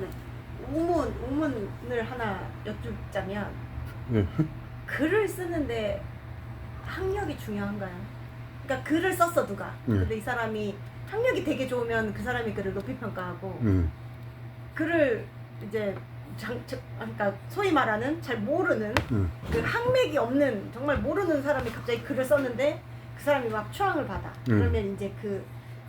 네. 우문을 하나 여쭙자면 네. 글을 쓰는데 학력이 중요한가요? 그러니까 글을 썼어 누가. 근데 이 사람이 학력이 되게 좋으면 그 사람이 글을 높이 평가하고 글을 이제 그러니까 소위 말하는 잘 모르는 그 학맥이 없는 정말 모르는 사람이 갑자기 글을 썼는데 그 사람이 막 추앙을 받아. 그러면 이제 그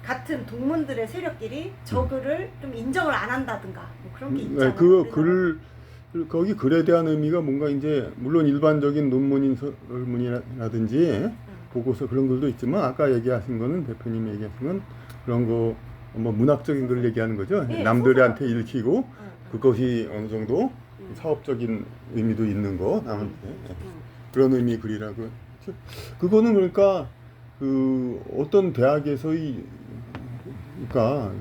같은 동문들의 세력끼리 저 글을 좀 인정을 안 한다든가 뭐 그런 게 있잖아요. 그 거기 글에 대한 의미가 뭔가 이제 물론 일반적인 논문인 설문이라든지 보고서 그런 글도 있지만 아까 얘기하신 거는 대표님이 얘기하신 건 그런 거 뭐 문학적인 글을 얘기하는 거죠. 네, 남들한테 읽히고 그것이 어느 정도 사업적인 의미도 있는 거 남한테 그런 의미 글이라고. 그거는 그러니까 그 어떤 대학에서의 그러니까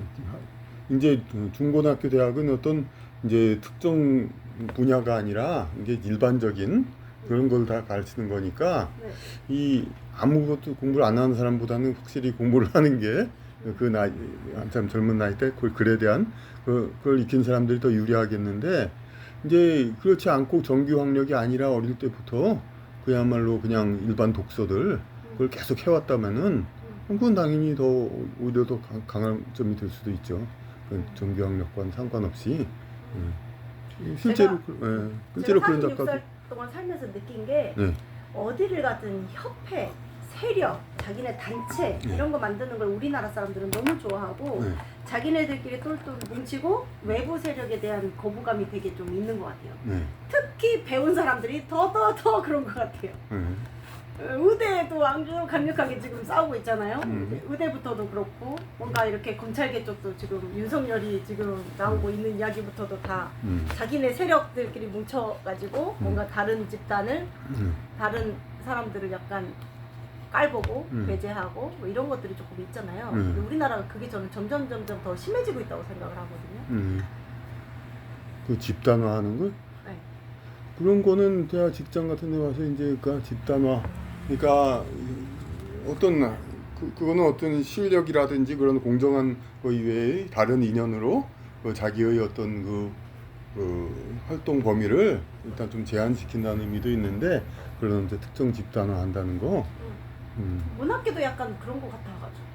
이제 중고등학교 대학은 어떤 이제 특정 분야가 아니라 이제 일반적인 그런 걸 다 가르치는 거니까 네. 이 아무것도 공부를 안 하는 사람보다는 확실히 공부를 하는 게 그 나이 한참 젊은 나이 때 그 글에 대한 그걸 익힌 사람들이 더 유리하겠는데 이제 그렇지 않고 정규 학력이 아니라 어릴 때부터 그야말로 그냥 일반 독서들 그걸 계속 해왔다면은 그건 당연히 더 오히려 더 강한 점이 될 수도 있죠. 그 정규 학력과는 상관없이. 실제로 실제로 그런 작가도 46살 동안 살면서 느낀 게 네. 어디를 가든 협회, 세력, 자기네 단체 이런 거 만드는 걸 우리나라 사람들은 너무 좋아하고 자기네들끼리 똘똘 뭉치고 외부 세력에 대한 거부감이 되게 좀 있는 것 같아요. 특히 배운 사람들이 더 그런 것 같아요. 의대도 아주 강력하게 지금 싸우고 있잖아요. 의대부터도 그렇고 뭔가 이렇게 검찰계 쪽도 지금 윤석열이 지금 나오고 있는 이야기부터도 다 자기네 세력들끼리 뭉쳐가지고 뭔가 다른 집단을 다른 사람들을 약간 깔보고 배제하고 뭐 이런 것들이 조금 있잖아요. 근데 우리나라가 그게 저는 점점 더 심해지고 있다고 생각을 하거든요. 그 집단화하는 거? 네. 그런 거는 제가 직장 같은 데 와서 이제 그러니까 집단화 그러니까 어떤 그거는 어떤 실력이라든지 그런 공정한 거 이외에 다른 인연으로 그 자기의 어떤 그 활동 범위를 일단 좀 제한시킨다는 의미도 있는데 그런 이제 특정 집단화 한다는 거. 문학계도 약간 그런 것 같아가지고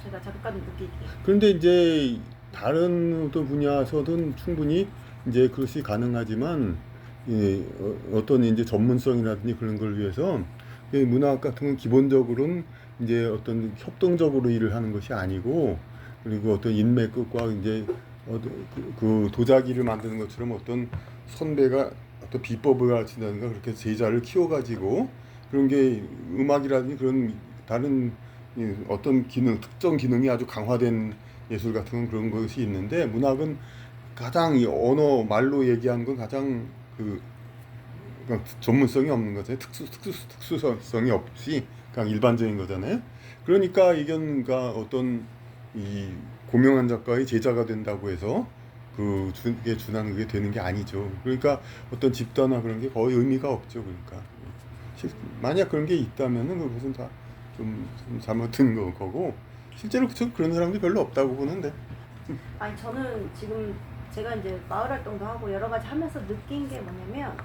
제가 잠깐 느끼기에. 그런데 이제 다른 어떤 분야에서는 충분히 이제 그것이 가능하지만 어떤 이제 전문성이라든지 그런 걸 위해서 문학 같은 건 기본적으로는 이제 어떤 협동적으로 일을 하는 것이 아니고 그리고 어떤 인맥과 이제 그 도자기를 만드는 것처럼 어떤 선배가 어떤 비법을 가르친다든가 그렇게 제자를 키워가지고 그런 게 음악이라든지 그런 다른 어떤 기능, 특정 기능이 아주 강화된 예술 같은 건 그런 것이 있는데 문학은 가장 이 언어 말로 얘기하는 건 가장 그러니까 전문성이 없는 거잖아요. 특수성이 없이 그냥 일반적인 거잖아요. 그러니까 이견가 어떤 이 고명한 작가의 제자가 된다고 해서 그게 준하는 그게 되는 게 아니죠. 그러니까 어떤 집단화 그런 게 거의 의미가 없죠. 그러니까 만약 그런 게 있다면은 그것은 다 좀 잘못된 거고 실제로 그런 사람들이 별로 없다고 보는데. 아니 저는 지금 제가 이제 마을 활동도 하고 여러 가지 하면서 느낀 게 뭐냐면,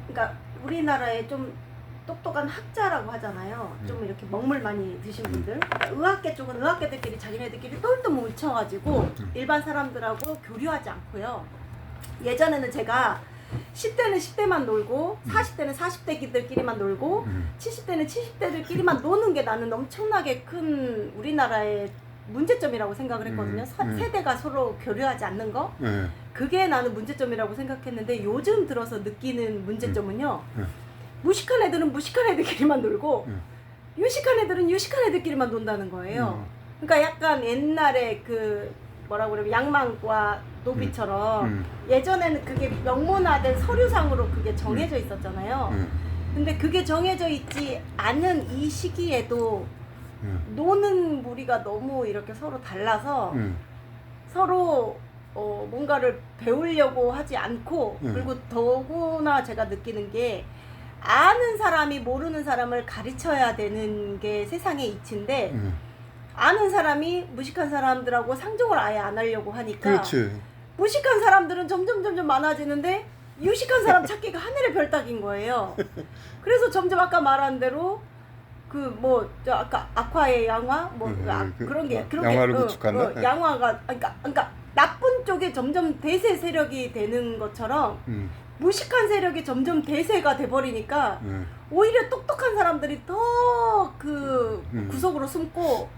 그러니까 우리나라에 좀 똑똑한 학자라고 하잖아요. 좀 이렇게 먹물 많이 드신 분들. 그러니까 의학계 쪽은 의학계들끼리 자기네들끼리 똘똘 뭉쳐가지고 일반 사람들하고 교류하지 않고요. 예전에는 제가 10대는 10대만 놀고 40대는 40대들끼리만 놀고 70대는 70대들끼리만 노는 게 나는 엄청나게 큰 우리나라의 문제점이라고 생각을 했거든요. 세대가 서로 교류하지 않는 거. 그게 나는 문제점이라고 생각했는데 요즘 들어서 느끼는 문제점은요. 무식한 애들은 무식한 애들끼리만 놀고 유식한 애들은 유식한 애들끼리만 논다는 거예요. 그러니까 약간 옛날에 그 뭐라고 그러면 양망과 노비처럼 예전에는 그게 명문화된 서류상으로 그게 정해져 있었잖아요. 근데 그게 정해져 있지 않은 이 시기에도 노는 무리가 너무 이렇게 서로 달라서 서로 뭔가를 배우려고 하지 않고 그리고 더구나 제가 느끼는 게 아는 사람이 모르는 사람을 가르쳐야 되는 게 세상의 이치인데 아는 사람이 무식한 사람들하고 상종을 아예 안 하려고 하니까 그렇지. 무식한 사람들은 점점 많아지는데 유식한 사람 찾기가 하늘의 별 따기인 거예요. 그래서 점점 아까 말한 대로 그 뭐 저 아까 아쿠아의 양화 뭐 그런 게 양화를 구축한다. 양화가 그러니까 나쁜 쪽에 점점 대세 세력이 되는 것처럼 무식한 세력이 점점 대세가 돼버리니까 오히려 똑똑한 사람들이 더 그 구석으로 숨고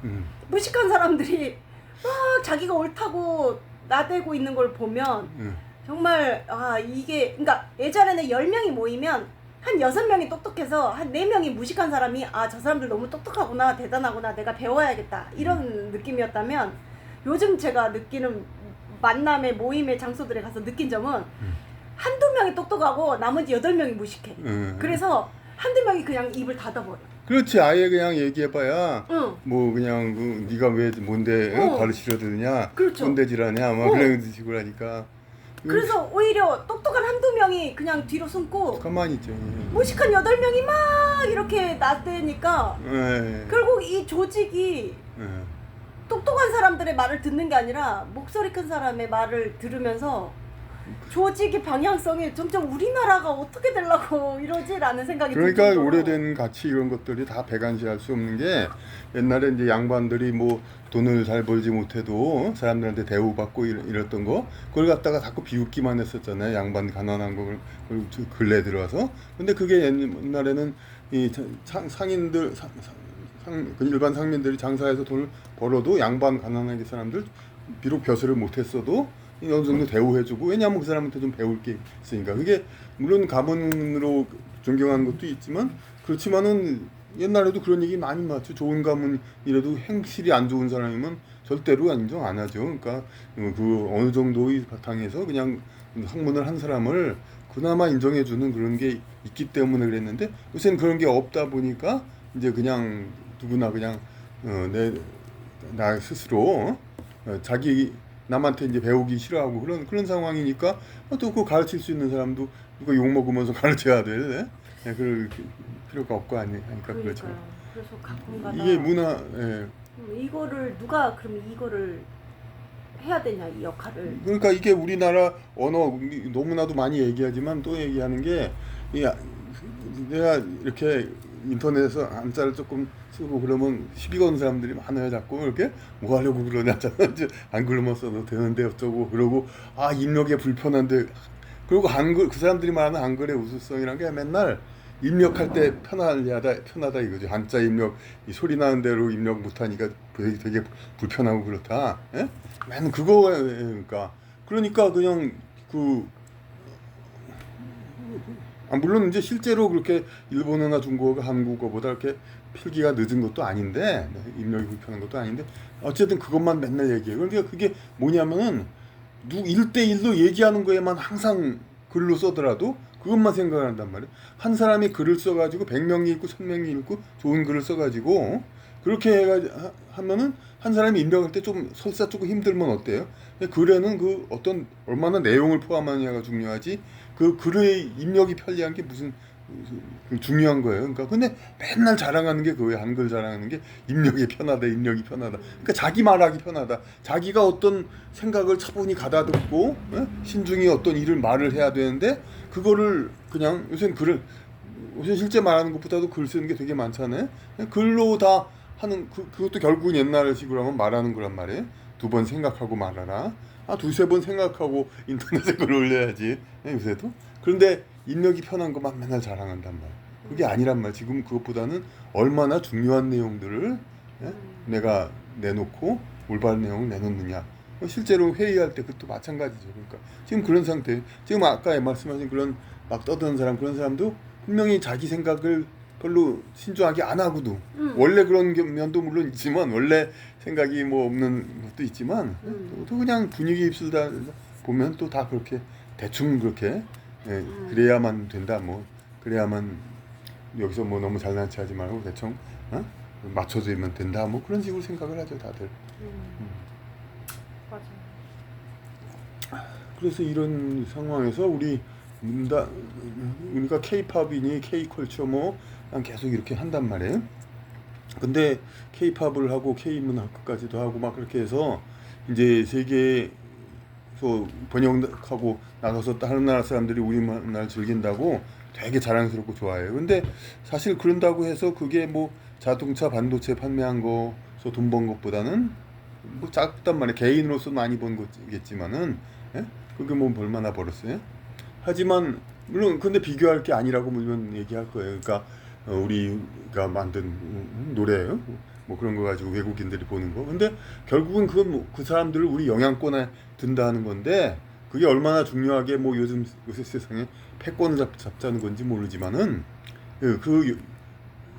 무식한 사람들이 막 자기가 옳다고 나대고 있는 걸 보면 정말 아 이게 그러니까 예전에는 10명이 모이면 한 6명이 똑똑해서 한 4명이 무식한 사람이 아 저 사람들 너무 똑똑하구나 대단하구나 내가 배워야겠다 이런 느낌이었다면 요즘 제가 느끼는 만남의 모임의 장소들에 가서 느낀 점은 한두 명이 똑똑하고 나머지 8명이 무식해. 그래서 한두 명이 그냥 입을 닫아버려. 그렇지. 아예 그냥 얘기해봐야 응. 뭐 그냥 그 네가 왜 뭔데 가르치려 드느냐 그렇죠. 꼰대질하냐 뭐 그런 식으로 하니까 그래서 오히려 똑똑한 한두 명이 그냥 뒤로 숨고 가만히 있죠. 무식한 8명이 막 이렇게 나대니까 결국 이 조직이 똑똑한 사람들의 말을 듣는 게 아니라 목소리 큰 사람의 말을 들으면서 조직의 방향성이 점점 우리나라가 어떻게 되려고 이러지라는 생각이 그러니까 들 정도로. 오래된 가치 이런 것들이 다 배간시할 수 없는 게 옛날에 이제 양반들이 뭐 돈을 잘 벌지 못해도 사람들한테 대우받고 이랬던 거 그걸 갖다가 자꾸 비웃기만 했었잖아요. 양반 가난한 걸 근래 들어와서. 근데 그게 옛날에는 이 상인들 일반 상민들이 장사해서 돈을 벌어도 양반 가난한 사람들 비록 벼슬을 못했어도 어느 정도 대우해주고 왜냐하면 그 사람한테 좀 배울 게 있으니까 그게 물론 가문으로 존경하는 것도 있지만 그렇지만은 옛날에도 그런 얘기 많이 맞죠. 좋은 가문이라도 행실이 안 좋은 사람이면 절대로 인정 안 하죠. 그러니까 그 어느 정도의 바탕에서 그냥 학문을 한 사람을 그나마 인정해주는 그런 게 있기 때문에 그랬는데 요새는 그런 게 없다 보니까 이제 그냥 누구나 그냥 나 스스로 자기 남한테 이제 배우기 싫어하고 그런 상황이니까 또 그 가르칠 수 있는 사람도 누가 욕 먹으면서 가르쳐야 돼. 그럴 필요가 없고 하니까 그렇죠. 그래서 가끔가다 이게 문화. 이거를 누가 그럼 이거를 해야 되냐 이 역할을. 그러니까 이게 우리나라 언어 너무나도 많이 얘기하지만 또 얘기하는 게 내가 이렇게 인터넷에서 한자를 조금 쓰고 그러면 시비 거는 사람들이 많아요. 자꾸 이렇게 뭐 하려고 그러냐 한글로만 써도 되는데 어쩌고 그러고 아 입력에 불편한데 그리고 한글 그 사람들이 말하는 한글의 우수성이란 게 맨날 입력할 때 편하다 이거죠. 한자 입력 이 소리 나는 대로 입력 못하니까 되게 불편하고 그렇다. 예? 맨 그러니까 그냥 물론 이제 실제로 그렇게 일본어나 중국어가 한국어보다 이렇게 필기가 늦은 것도 아닌데 입력이 불편한 것도 아닌데 어쨌든 그것만 맨날 얘기해요. 그러니까 그게 뭐냐면은 1대1로 얘기하는 거에만 항상 글로 써더라도 그것만 생각을 한단 말이에요. 한 사람이 글을 써가지고 100명이 읽고 1000명이 읽고 좋은 글을 써가지고 그렇게 하면은 한 사람이 입력할 때 좀 설사 조금 힘들면 어때요? 글에는 그 어떤 얼마나 내용을 포함하느냐가 중요하지 그 글의 입력이 편리한 게 무슨 중요한 거예요. 그러니까 근데 맨날 자랑하는 게 그거예요. 한글 자랑하는 게 입력이 편하다, 입력이 편하다. 그러니까 자기 말하기 편하다. 자기가 어떤 생각을 차분히 가다듬고 신중히 어떤 일을 말을 해야 되는데 그거를 그냥 요새 실제 말하는 것보다도 글 쓰는 게 되게 많잖아요. 글로 다 하는 그것도 결국은 옛날식으로 하면 말하는 거란 말이에요. 2번 생각하고 말하라. 2-3번 생각하고 인터넷에 글 올려야지. 요새도. 그런데 입력이 편한 것만 맨날 자랑한단 말이에요. 그게 아니란 말이에요. 지금 그것보다는 얼마나 중요한 내용들을 내가 내놓고 올바른 내용을 내놓느냐. 실제로 회의할 때 그것도 마찬가지죠. 그러니까 지금 그런 상태. 지금 아까 말씀하신 그런 막 떠드는 사람 그런 사람도 분명히 자기 생각을 별로 신중하게 안 하고도 원래 그런 면도 물론 있지만 원래 생각이 뭐 없는 것도 있지만 또 그냥 분위기 입술다 보면 또 다 그렇게 대충 그렇게 그래야만 된다 뭐 그래야만 여기서 뭐 너무 잘난 체 하지 말고 대충 맞춰주면 된다 뭐 그런 식으로 생각을 하죠 다들. 맞아요. 그래서 이런 상황에서 우리가 K-팝이니 K-컬처 뭐 계속 이렇게 한단 말이에요. 근데 K-팝을 하고 K-문학까지도 하고 막 그렇게 해서 이제 세계에서 번역하고 나가서 다른 나라 사람들이 우리나라를 즐긴다고 되게 자랑스럽고 좋아해요. 근데 사실 그런다고 해서 그게 뭐 자동차 반도체 판매한 거서 돈 번 것보다는 뭐 작단 말이에요. 개인으로서 많이 번 거겠지만은, 예? 그게 뭐 얼마나 벌었어요? 하지만 물론 근데 비교할 게 아니라고 물론 얘기할 거예요. 그러니까 우리가 만든 노래 뭐 그런 거 가지고 외국인들이 보는 거. 근데 결국은 그건 뭐 그 사람들을 우리 영향권에 든다는 건데 그게 얼마나 중요하게 뭐 요새 세상에 패권을 잡자는 건지 모르지만은 그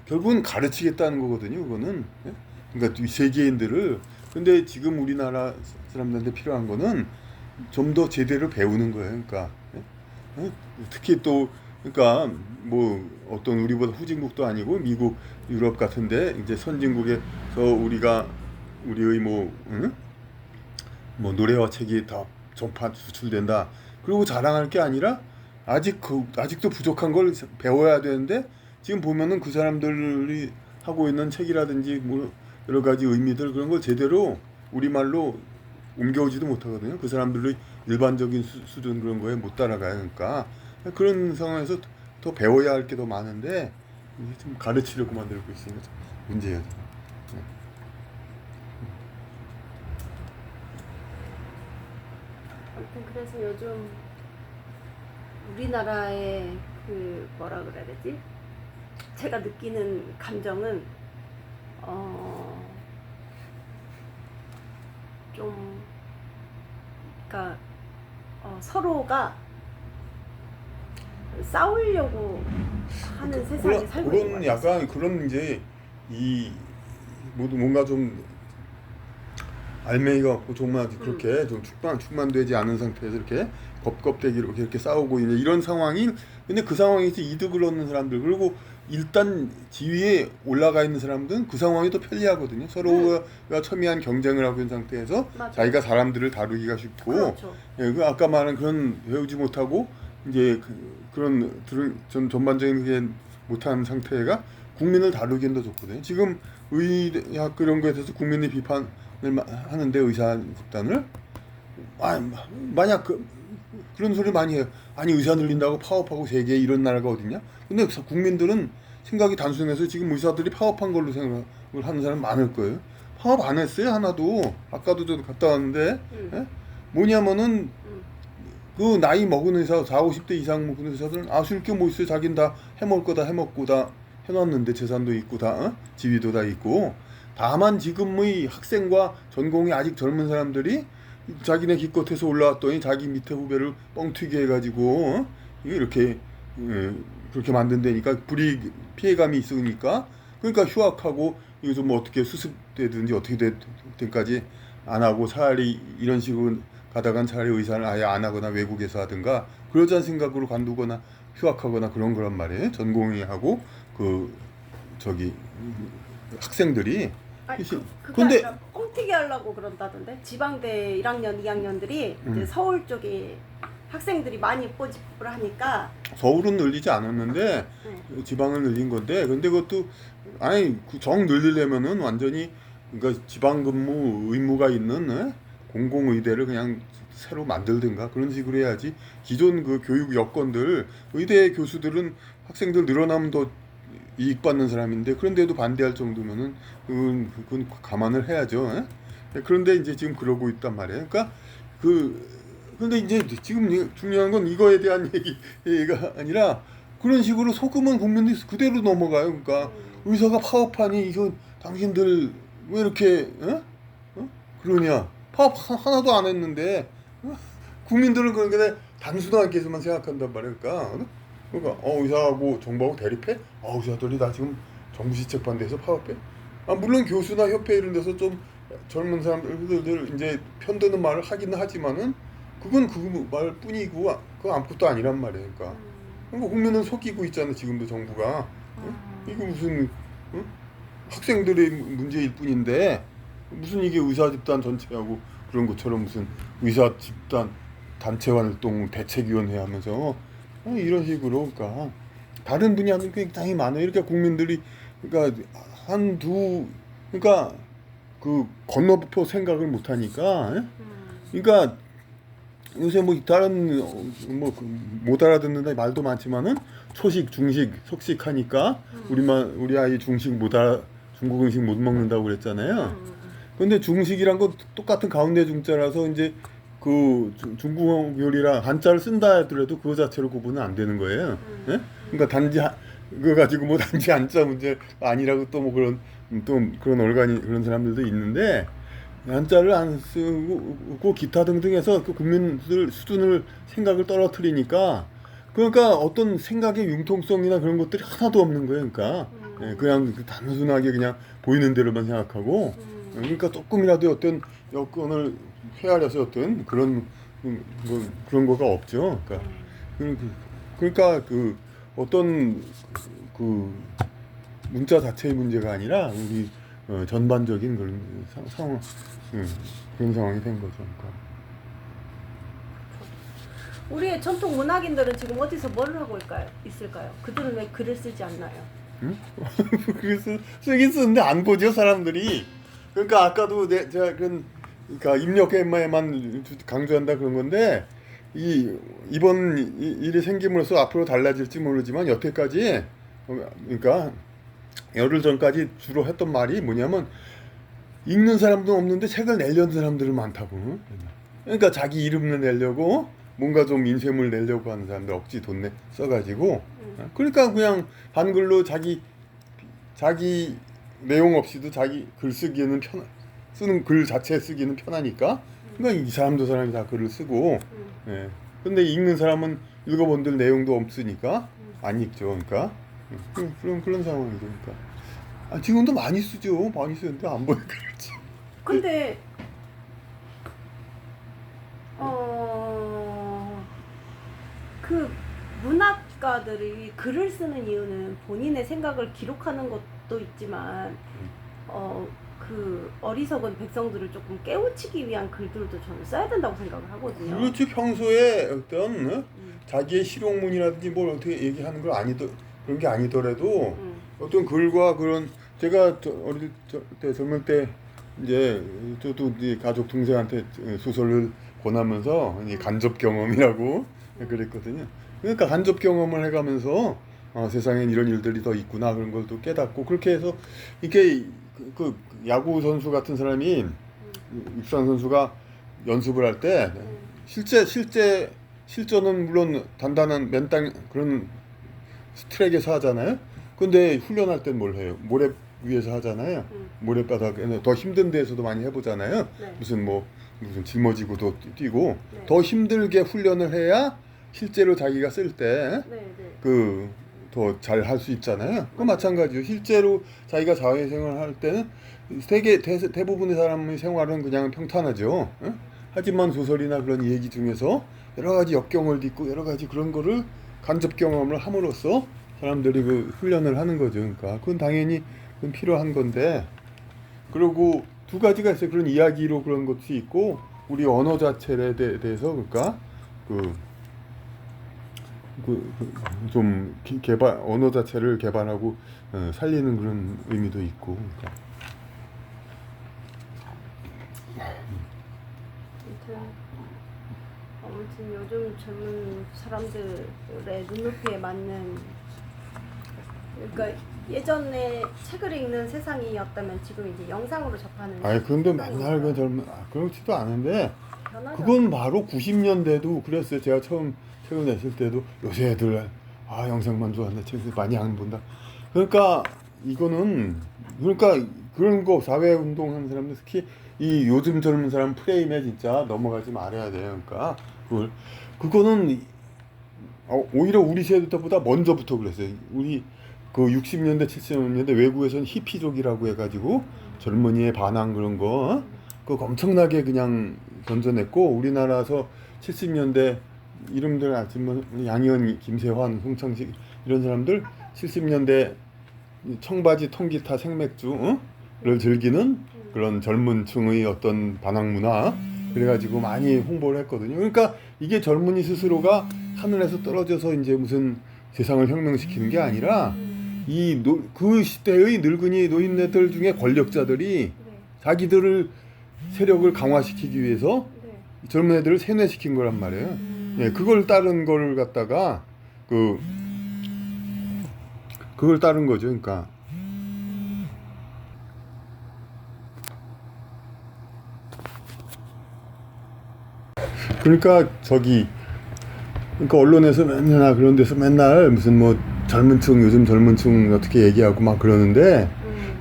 결국은 가르치겠다는 거거든요. 그거는. 예? 그러니까 이 세계인들을. 근데 지금 우리나라 사람들한테 필요한 거는 좀 더 제대로 배우는 거예요. 그러니까 특히 또 그러니까 뭐 어떤 우리보다 후진국도 아니고 미국, 유럽 같은데 이제 선진국에서 우리의 뭐 노래와 책이 다 전파 수출된다. 그리고 자랑할 게 아니라 아직도 부족한 걸 배워야 되는데 지금 보면은 그 사람들이 하고 있는 책이라든지 뭐 여러 가지 의미들 그런 걸 제대로 우리말로 옮겨오지도 못하거든요. 그 사람들의 일반적인 수준 그런 거에 못 따라가요. 그러니까 그런 상황에서 더 배워야 할 게 더 많은데 이게 좀 가르치려고 만들고 있으니까 문제예요. 네. 아무튼 그래서 요즘 우리나라의 그 뭐라 그래야 되지? 제가 느끼는 감정은 좀 그러니까 서로가 싸우려고 하는 세상에 살고 있는 그런 것 같아요. 약간 그런 이제 이 뭔가 좀 알맹이가 없고 정말 그렇게 좀 충만되지 않은 상태에서 이렇게 겁겁대기로 이렇게 싸우고 이런 상황이 근데 그 상황에서 이득을 얻는 사람들 그리고 일단 지위에 올라가 있는 사람들은 그 상황이 더 편리하거든요. 서로가 첨예한 경쟁을 하고 있는 상태에서 맞아. 자기가 사람들을 다루기가 쉽고 그렇죠. 예, 그 아까 말한 그런 배우지 못하고 이제 그런 전반적인 게 못하는 상태가 국민을 다루기엔 더 좋거든요. 지금 의학 그런 거에 대해서 국민의 비판을 하는데 의사 집단을 만약 그런 소리 많이 해요. 아니 의사 늘린다고 파업하고 세계에 이런 나라가 어딨냐? 근데 국민들은 생각이 단순해서 지금 의사들이 파업한 걸로 생각을 하는 사람 많을 거예요. 파업 안 했어요 하나도. 아까도 저 갔다 왔는데 예? 뭐냐면은 그 나이 먹은 의사 40, 50대 이상 먹은 의사들은 아쉬울 게 뭐 있어요. 자기는 다 해먹을 거 다 해먹고 다 해놨는데 재산도 있고 다 지위도 다 있고 다만 지금의 학생과 전공이 아직 젊은 사람들이 자기네 기껏해서 올라왔더니 자기 밑에 후배를 뻥튀기 해가지고 이렇게 그렇게 만든다니까 피해감이 있으니까 그러니까 휴학하고 여기서 뭐 어떻게 수습되든지 어떻게 되든까지 안 하고 차라리 이런 식으로 가다간 차라리 의사를 아예 안 하거나 외국에서 하든가 그러자는 생각으로 관두거나 휴학하거나 그런 거란 말이에요. 전공의 하고 학생들이 그게 근데 아니라 뻥튀기 하려고 그런다던데 지방대 1학년, 2학년들이 이제 서울 쪽에 학생들이 많이 꼬집을 하니까 서울은 늘리지 않았는데 지방을 늘린 건데 근데 그것도 정 늘리려면은 완전히 그러니까 지방 근무 의무가 있는 공공의대를 그냥 새로 만들든가 그런 식으로 해야지 기존 그 교육 여건들 의대 교수들은 학생들 늘어나면 더 이익 받는 사람인데 그런데도 반대할 정도면은 그건 감안을 해야죠. 그런데 이제 지금 그러고 있단 말이에요. 그러니까 근데 이제 지금 중요한 건 이거에 대한 얘기가 아니라 그런 식으로 속으면 국민들이 그대로 넘어가요. 그러니까 의사가 파업하니 이거 당신들 왜 이렇게 그러냐? 파업 하나도 안 했는데 국민들은 그렇게 단순하게 해서만 생각한단 말이에요. 그러니까 의사하고 정부하고 대립해? 의사들이 나 지금 정부 시책 반대해서 파업해? 물론 교수나 협회 이런 데서 좀 젊은 사람들 이제 편드는 말을 하기는 하지만은 그건 그 말뿐이고 그건 아무것도 아니란 말이에요. 그러니까 국민은 속이고 있잖아 지금도 정부가. 이게 무슨 학생들의 문제일 뿐인데 무슨 이게 의사 집단 전체하고 그런 것처럼 무슨 의사 집단 단체 활동 대책위원회 하면서 이런 식으로 그러니까 다른 분야는 굉장히 많아요. 이렇게 국민들이 그러니까 그러니까 그 건너포 생각을 못 하니까, 그러니까 요새 뭐 다른 뭐 못 알아듣는다 말도 많지만은 초식, 중식, 속식 하니까 우리 아이 중식 중국 음식 못 먹는다고 그랬잖아요. 근데 중식이란 건 똑같은 가운데 중자라서 이제 그 중국 요리랑 한자를 쓴다 하더라도 그거 자체로 구분은 안 되는 거예요. 예? 그러니까 단지 그거 가지고 뭐 단지 한자 문제 아니라고 또 뭐 그런 얼간이 그런 사람들도 있는데 한자를 안 쓰고 기타 등등해서 그 국민들 수준을 생각을 떨어뜨리니까 그러니까 어떤 생각의 융통성이나 그런 것들이 하나도 없는 거예요. 그러니까 예, 그냥 단순하게 그냥 보이는 대로만 생각하고 그러니까 조금이라도 어떤 여건을 헤아려서 어떤 그런 거가 없죠. 그러니까 그 어떤 그 문자 자체의 문제가 아니라 우리 전반적인 그런 상황 그런 상황이 된 거죠. 그러니까. 우리의 전통 문학인들은 지금 어디서 뭘 하고 있을까요? 그들은 왜 글을 쓰지 않나요? 응? 그래서 쓰긴 쓰는데 안 보죠 사람들이. 그러니까 아까도 제가 그러니까 입력에만 강조한다 그런 건데 이번 일이 생김으로써 앞으로 달라질지 모르지만 여태까지 그러니까 열흘 전까지 주로 했던 말이 뭐냐면 읽는 사람도 없는데 책을 내려는 사람들은 많다고. 그러니까 자기 이름을 내려고 뭔가 좀 인쇄물 내려고 하는 사람들 억지 돈 써가지고 그러니까 그냥 한글로 자기 내용 없이도 자기 글 쓰기에는 쓰는 글 자체 쓰기는 편하니까 그러니까 이 사람 저 사람이 다 글을 쓰고 예. 근데 읽는 사람은 읽어본들 내용도 없으니까 안 읽죠. 그러니까 그런 상황이죠. 그러니까 지금도 많이 쓰죠. 많이 쓰는데 안 보니까 그렇지. 근데 그 문학가들이 글을 쓰는 이유는 본인의 생각을 기록하는 것도 있지만 그 어리석은 백성들을 조금 깨우치기 위한 글들도 저는 써야 된다고 생각을 하거든요. 그렇지. 평소에 어떤 자기의 실용문이라든지 뭘 어떻게 얘기하는 걸 그런 게 아니더라도 어떤 글과 그런 제가 어릴 때 젊을 때 이제 저도 이제 가족 동생한테 소설을 권하면서 간접 경험이라고 그랬거든요. 그러니까 간접 경험을 해가면서 세상엔 이런 일들이 더 있구나 그런 걸 또 깨닫고 그렇게 해서 이게 그 야구 선수 같은 사람이 육상 선수가 연습을 할 때 실전은 물론 단단한 맨땅 그런 트랙에서 하잖아요. 근데 훈련할 땐 뭘 해요? 모래 위에서 하잖아요. 모래바닥에 더 힘든 데에서도 많이 해보잖아요. 네. 무슨 짊어지고도 뛰고 네. 더 힘들게 훈련을 해야 실제로 자기가 쓸 때 그 더 잘 할 수 있잖아요. 그 마찬가지요. 실제로 자기가 사회생활을 할 때는 대부분의 사람의 생활은 그냥 평탄하죠. 하지만 소설이나 그런 얘기 중에서 여러 가지 역경을 딛고 여러 가지 그런 거를 간접 경험을 함으로써 사람들이 그 훈련을 하는 거죠. 그러니까 그건 당연히 필요한 건데 그리고 두 가지가 있어요. 그런 이야기로 그런 것이 있고 우리 언어 자체에 대해서 그러니까 좀 개발 언어 자체를 개발하고 살리는 그런 의미도 있고. 그러니까. 아무튼 요즘 젊은 사람들의 눈높이에 맞는 그러니까 예전에 책을 읽는 세상이었다면 지금 이제 영상으로 접하는. 그런데 맨날 그 젊은 그렇지도 않은데 변하죠. 그건 바로 90년대도 그랬어요. 제가 처음 책을 냈을 때도 요새 애들 영상만 좋아한다. 책을 많이 안 본다. 그러니까 이거는 그러니까 그런 거 사회 운동하는 사람들 특히 이 요즘 젊은 사람 프레임에 진짜 넘어가지 말아야 돼요. 그러니까 그거는 오히려 우리 세대보다 먼저부터 그랬어요. 우리 그 60년대 70년대 외국에서는 히피족이라고 해가지고 젊은이의 반항 그런 거 그거 엄청나게 그냥 던져냈고 우리나라에서 70년대 이름들 아시면 양희은, 김세환, 송창식 이런 사람들 70년대 청바지, 통기타, 생맥주를 즐기는 그런 젊은 층의 어떤 반항 문화 그래가지고 많이 홍보를 했거든요. 그러니까 이게 젊은이 스스로가 하늘에서 떨어져서 이제 무슨 세상을 혁명시키는 게 아니라 그 시대의 늙은이 노인네들 중에 권력자들이 네. 자기들을 세력을 강화시키기 위해서 네. 젊은 애들을 세뇌시킨 거란 말이에요. 예, 그걸 따른 걸 갖다가 그걸 따른 거죠. 그러니까 언론에서 맨날 그런 데서 맨날 무슨 뭐 요즘 젊은 층 어떻게 얘기하고 막 그러는데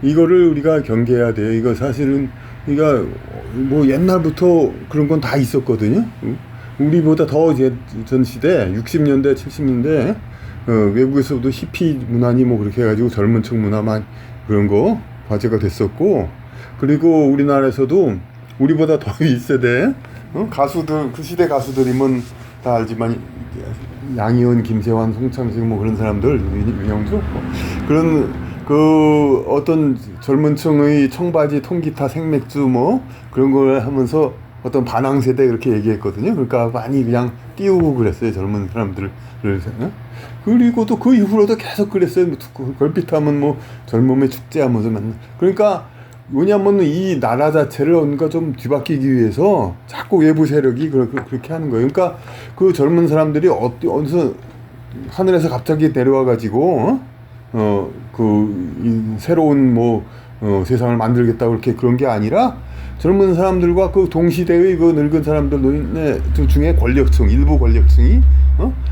이거를 우리가 경계해야 돼요. 이거 사실은 뭐 옛날부터 그런 건 다 있었거든요. 우리보다 더 전 시대 60년대 70년대 외국에서도 히피 문화니 뭐 그렇게 해가지고 젊은 층 문화만 그런 거 화제가 됐었고, 그리고 우리나라에서도 우리보다 더 1세대 가수들, 그 시대 가수들이면 다 알지만 양희은, 김세환, 송창식 뭐 그런 사람들, 윤영주 뭐 그런 어떤 젊은 층의 청바지, 통기타, 생맥주 뭐 그런 걸 하면서 어떤 반항 세대 이렇게 얘기했거든요. 그러니까 많이 그냥 띄우고 그랬어요, 젊은 사람들을. 그리고 또 그 이후로도 계속 그랬어요. 걸핏하면 뭐 젊음의 축제하면서 맨날. 그러니까 뭐냐면 이 나라 자체를 뭔가 좀 뒤바뀌기 위해서 자꾸 외부 세력이 그렇게 하는 거예요. 그러니까 그 젊은 사람들이 어디서 하늘에서 갑자기 내려와 가지고 새로운 세상을 만들겠다고 그렇게 그런 게 아니라 젊은 사람들과 그 동시대의 그 늙은 사람들 노인네들 중에 일부 권력층이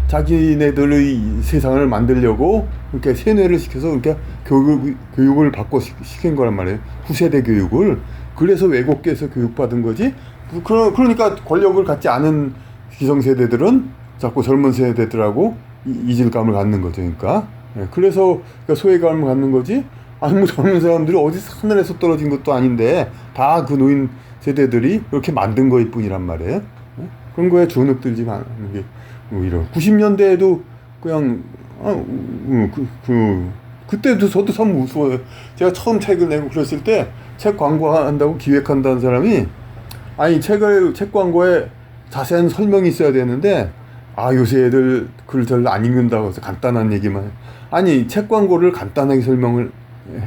자기네들의 세상을 만들려고 이렇게 세뇌를 시켜서 이렇게 교육을 받고 시킨 거란 말이에요. 후세대 교육을. 그래서 외국계에서 교육받은 거지. 그러니까 권력을 갖지 않은 기성세대들은 자꾸 젊은 세대들하고 이질감을 갖는 거죠. 그래서 소외감을 갖는 거지. 아니 뭐 젊은 사람들이 어디서 하늘에서 떨어진 것도 아닌데 다 그 노인 세대들이 그렇게 만든 거일 뿐이란 말이에요. 그런 거에 주눅 들지 않는 게 오히려 90년대에도 그냥 그때도 저도 참 무서워요. 제가 처음 책을 내고 그랬을 때 책 광고한다고 기획한다는 사람이 책 광고에 자세한 설명이 있어야 되는데 요새 애들 글을 잘 안 읽는다고 해서 간단한 얘기만 해. 아니 책 광고를 간단하게 설명을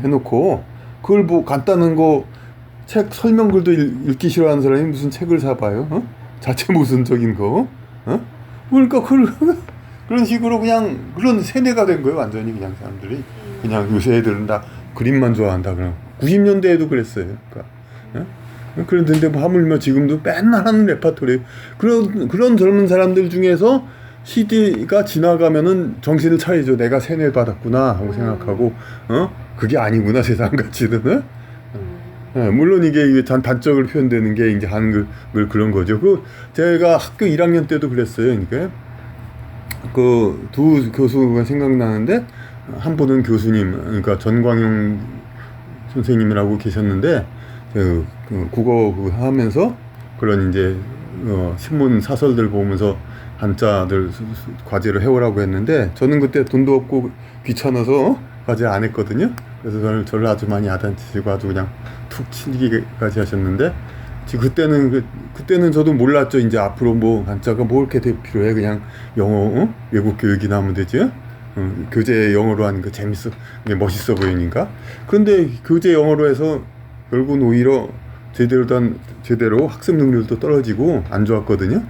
해놓고 그걸 뭐 간단한 거 책 설명글도 읽기 싫어하는 사람이 무슨 책을 사봐요? 자체 모순적인 거. 그러니까 그런 식으로 그냥 그런 세뇌가 된 거예요. 완전히 그냥 사람들이 그냥 요새 애들은 다 그림만 좋아한다. 그럼 90년대에도 그랬어요. 그런데 뭐 하물며 지금도 맨날 하는 레파토리. 그런 젊은 사람들 중에서 시대가 지나가면은 정신을 차리죠. 내가 세뇌 받았구나 하고 생각하고 그게 아니구나 세상 가치는. 물론 이게 단적으로 표현되는 게 이제 한글 그런 거죠. 제가 학교 1학년 때도 그랬어요. 그러니까 두 교수가 생각나는데 한 분은 교수님, 그러니까 전광용 선생님이라고 계셨는데 국어 하면서 그런 이제 신문 사설들 보면서 한자들 과제를 해오라고 했는데 저는 그때 돈도 없고 귀찮아서 과제 안 했거든요. 그래서 저를 아주 많이 야단치시고 아주 그냥 툭 치기까지 하셨는데 그때는 저도 몰랐죠. 이제 앞으로 뭐 한자가 뭐 이렇게 필요해. 그냥 영어 외국 교육이나 하면 되지. 교재 영어로 하는 거 멋있어 보이니까. 그런데 교재 영어로 해서 결국은 오히려 제대로 학습 능력도 떨어지고 안 좋았거든요.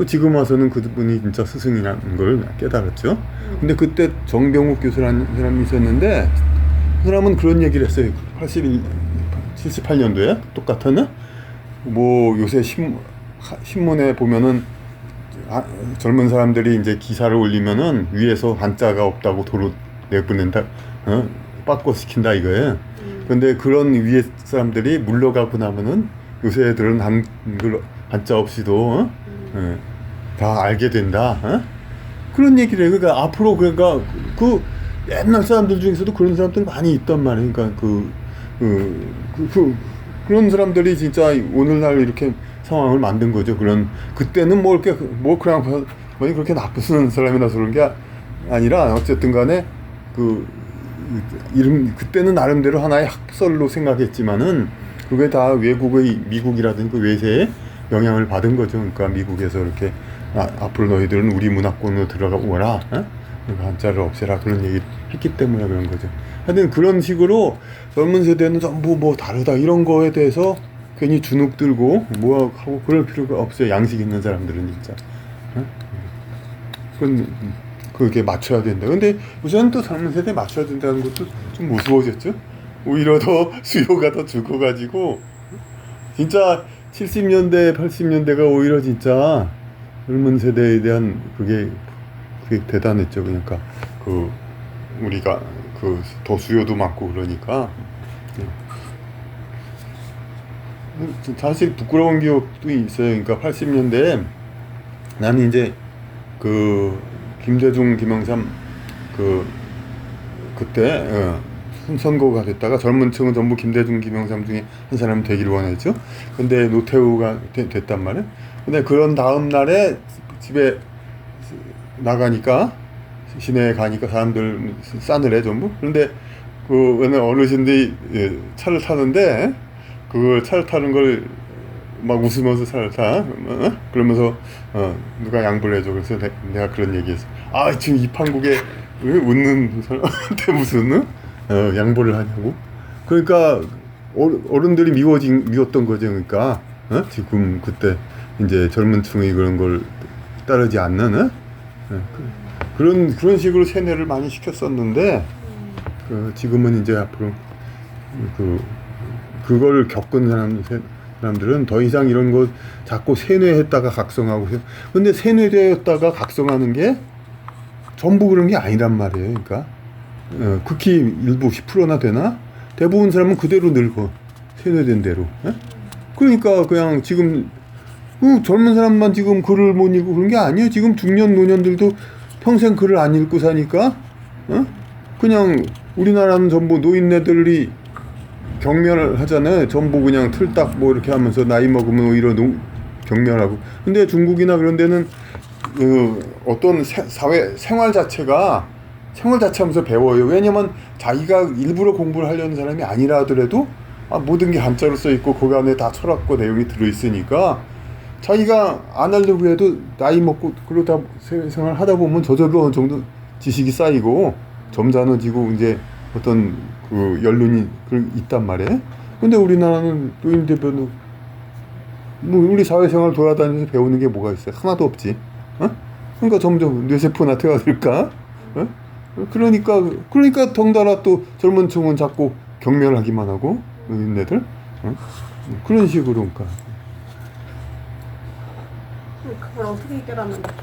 지금 와서는 그분이 진짜 스승이라는 걸 깨달았죠. 근데 그때 정병욱 교수라는 사람이 있었는데 그 사람은 그런 얘기를 했어요. 78년도에 똑같았나? 뭐 요새 신문에 보면은 젊은 사람들이 이제 기사를 올리면은 위에서 한자가 없다고 도로 내보낸다, 빠꾸 시킨다 이거예요. 근데 그런 위에 사람들이 물러가고 나면은 요새 애들은 한자 없이도 다 알게 된다. 그런 얘기를 해요. 그러니까 앞으로 그 옛날 사람들 중에서도 그런 사람들이 많이 있단 말이에요. 그러니까 그런 사람들이 진짜 오늘날 이렇게 상황을 만든 거죠. 그때는 그냥 그렇게 나쁜 사람이라서 그런 게 아니라 어쨌든 간에 그때는 나름대로 하나의 학설로 생각했지만은 그게 다 외국의 미국이라든지 그 외세에 영향을 받은 거죠. 그러니까 미국에서 이렇게 앞으로 너희들은 우리 문화권으로 들어가 오라. 한자를 없애라 그런 얘기 했기 때문에 그런 거죠. 하여튼 그런 식으로 젊은 세대는 전부 뭐 다르다 이런 거에 대해서 괜히 주눅 들고 뭐 하고 그럴 필요가 없어요. 양식 있는 사람들은 진짜. 그건 그게 맞춰야 된다. 근데 요새는 또 젊은 세대에 맞춰야 된다는 것도 좀 무서워졌죠. 오히려 더 수요가 더 죽어가지고 진짜 70년대, 80년대가 오히려 진짜 젊은 세대에 대한 그게 대단했죠. 그러니까 그 우리가 그 더 수요도 많고 그러니까 사실 부끄러운 기억도 있어요. 그러니까 80년대에 나는 이제 그 김대중, 김영삼 그때 선거가 됐다가 젊은 층은 전부 김대중, 김영삼 중에 한 사람 되기를 원했죠. 근데 노태우가 됐단 말이에요. 근데 그런 다음 날에 집에 나가니까 시내에 가니까 사람들 싸늘해 전부. 그런데 그 어르신들이 차를 타는데 그 차를 타는 걸 막 웃으면서 차를 타. 그러면서 누가 양보를 해줘. 그래서 내가 그런 얘기했어. 아 지금 이 판국에 왜 웃는 사람한테 무슨 양보를 하냐고. 그러니까 어른들이 미웠던 거죠. 그러니까 지금 그때 이제 젊은 층이 그런 걸 따르지 않는 그런 식으로 세뇌를 많이 시켰었는데 지금은 이제 앞으로 그걸 겪은 사람들은 더 이상 이런 거 자꾸 세뇌했다가 각성하고 근데 세뇌되었다가 각성하는 게 전부 그런 게 아니란 말이에요. 그러니까 극히 일부 10%나 되나? 대부분 사람은 그대로 늙어. 세뇌된 대로. 그러니까 그냥 지금 젊은 사람만 지금 글을 못 읽고 그런 게 아니에요. 지금 중년 노년들도 평생 글을 안 읽고 사니까 그냥 우리나라는 전부 노인네들이 경멸을 하잖아요. 전부 그냥 틀딱 뭐 이렇게 하면서 나이 먹으면 오히려 경멸하고. 근데 중국이나 그런 데는 어떤 사회 생활 자체가 생활 자체 하면서 배워요. 왜냐면 자기가 일부러 공부를 하려는 사람이 아니라 하더라도 모든 게 한자로 써 있고 거기 안에 다 철학과 내용이 들어 있으니까 자기가 안 하려고 해도 나이 먹고 그러다 생활 하다 보면 저절로 어느 정도 지식이 쌓이고 점잖아지고 이제 어떤 그 연륜이 있단 말이에요. 근데 우리나라는 노인 대표는 뭐 우리 사회생활 돌아다니면서 배우는 게 뭐가 있어요? 하나도 없지. 그러니까 점점 뇌세포나 퇴화될까? 그러니까 덩달아 또 젊은 층은 자꾸 경멸하기만 하고 노인네들 그런 식으로 그러니까. 그걸 어떻게 해결하면 좋겠어요?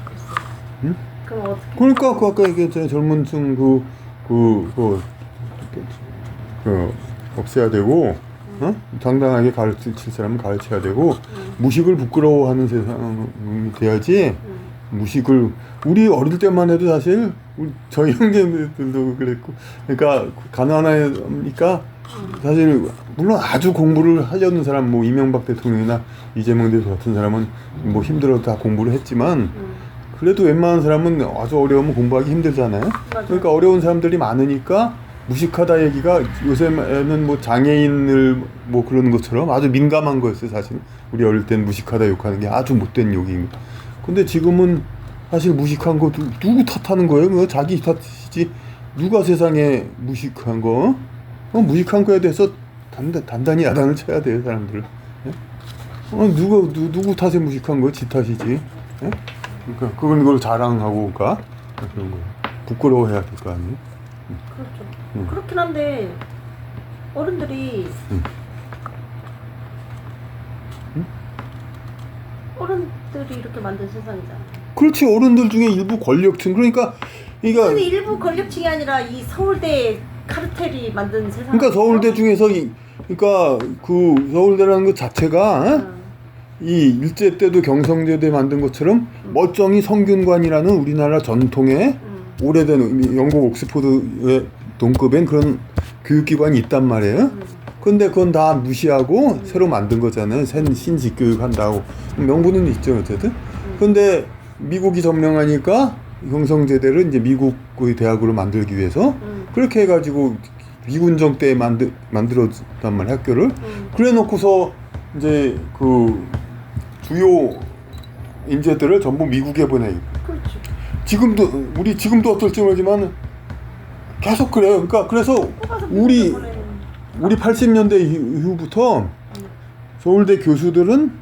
응? 그럼 어떻게? 그러니까 그 아까 얘기했잖아요. 젊은 층 없애야 되고, 당당하게 가르칠 사람은 가르쳐야 되고, 무식을 부끄러워하는 세상이 돼야지. 무식을 우리 어릴 때만 해도 사실 저희 형제들도 그랬고, 그러니까 가난하니까 사실 물론 아주 공부를 하려는 사람 뭐 이명박 대통령이나 이재명 대통령 같은 사람은 뭐 힘들어도 다 공부를 했지만 그래도 웬만한 사람은 아주 어려우면 공부하기 힘들잖아요. 맞아요. 그러니까 어려운 사람들이 많으니까 무식하다 얘기가 요새는 뭐 장애인을 뭐 그러는 것처럼 아주 민감한 거였어요. 사실 우리 어릴 땐 무식하다 욕하는 게 아주 못된 욕입니다. 근데 지금은 사실 무식한 거 누구 탓하는 거예요? 뭐 자기 탓이지 누가 세상에 무식한 거 무식한 거에 대해서 단단히 야단을 쳐야 돼요, 사람들. 누구 탓에 무식한 거예요? 지 탓이지. 예? 그러니까 그걸 자랑하고 가 그런 거 부끄러워해야 될 거 아니에요? 그렇죠. 그렇긴 한데 어른들이 어른들이 이렇게 만든 세상이잖아요. 그렇지. 어른들 중에 일부 권력층 그러니까 근데 일부 권력층이 아니라 이 서울대 카르텔이 만든 세상. 그러니까 서울대 중에서 그러니까 그 서울대라는 것 자체가 이 일제 때도 경성대대 만든 것처럼 멀쩡히 성균관이라는 우리나라 전통의 오래된 영국 옥스포드의 동급엔 그런 교육기관이 있단 말이에요. 근데 그건 다 무시하고 새로 만든 거잖아요. 신식 교육한다고 명분은 있죠 어쨌든. 근데 미국이 점령하니까 경성제대를 이제 미국의 대학으로 만들기 위해서 그렇게 해가지고 미군정 때 만들었단 말이야 학교를. 그래놓고서 이제 그 주요 인재들을 전부 미국에 보내. 그렇죠. 지금도 어떨지 모르지만 계속 그래요. 그러니까 그래서 우리 80년대 이후부터 서울대 교수들은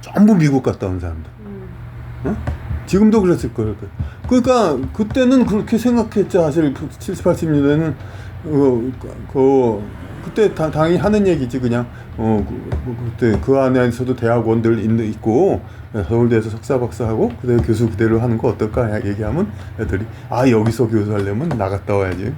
전부 미국 갔다 온 사람들. 어? 지금도 그랬을 거예요. 그러니까 그때는 그렇게 생각했죠. 사실 70, 80년대는 그때 당연히 하는 얘기지. 그냥 그때 그 안에서도 대학원들 있고 서울대에서 석사 박사하고 그다음에 교수 그대로 하는 거 어떨까 얘기하면 애들이 여기서 교수하려면 나갔다 와야지.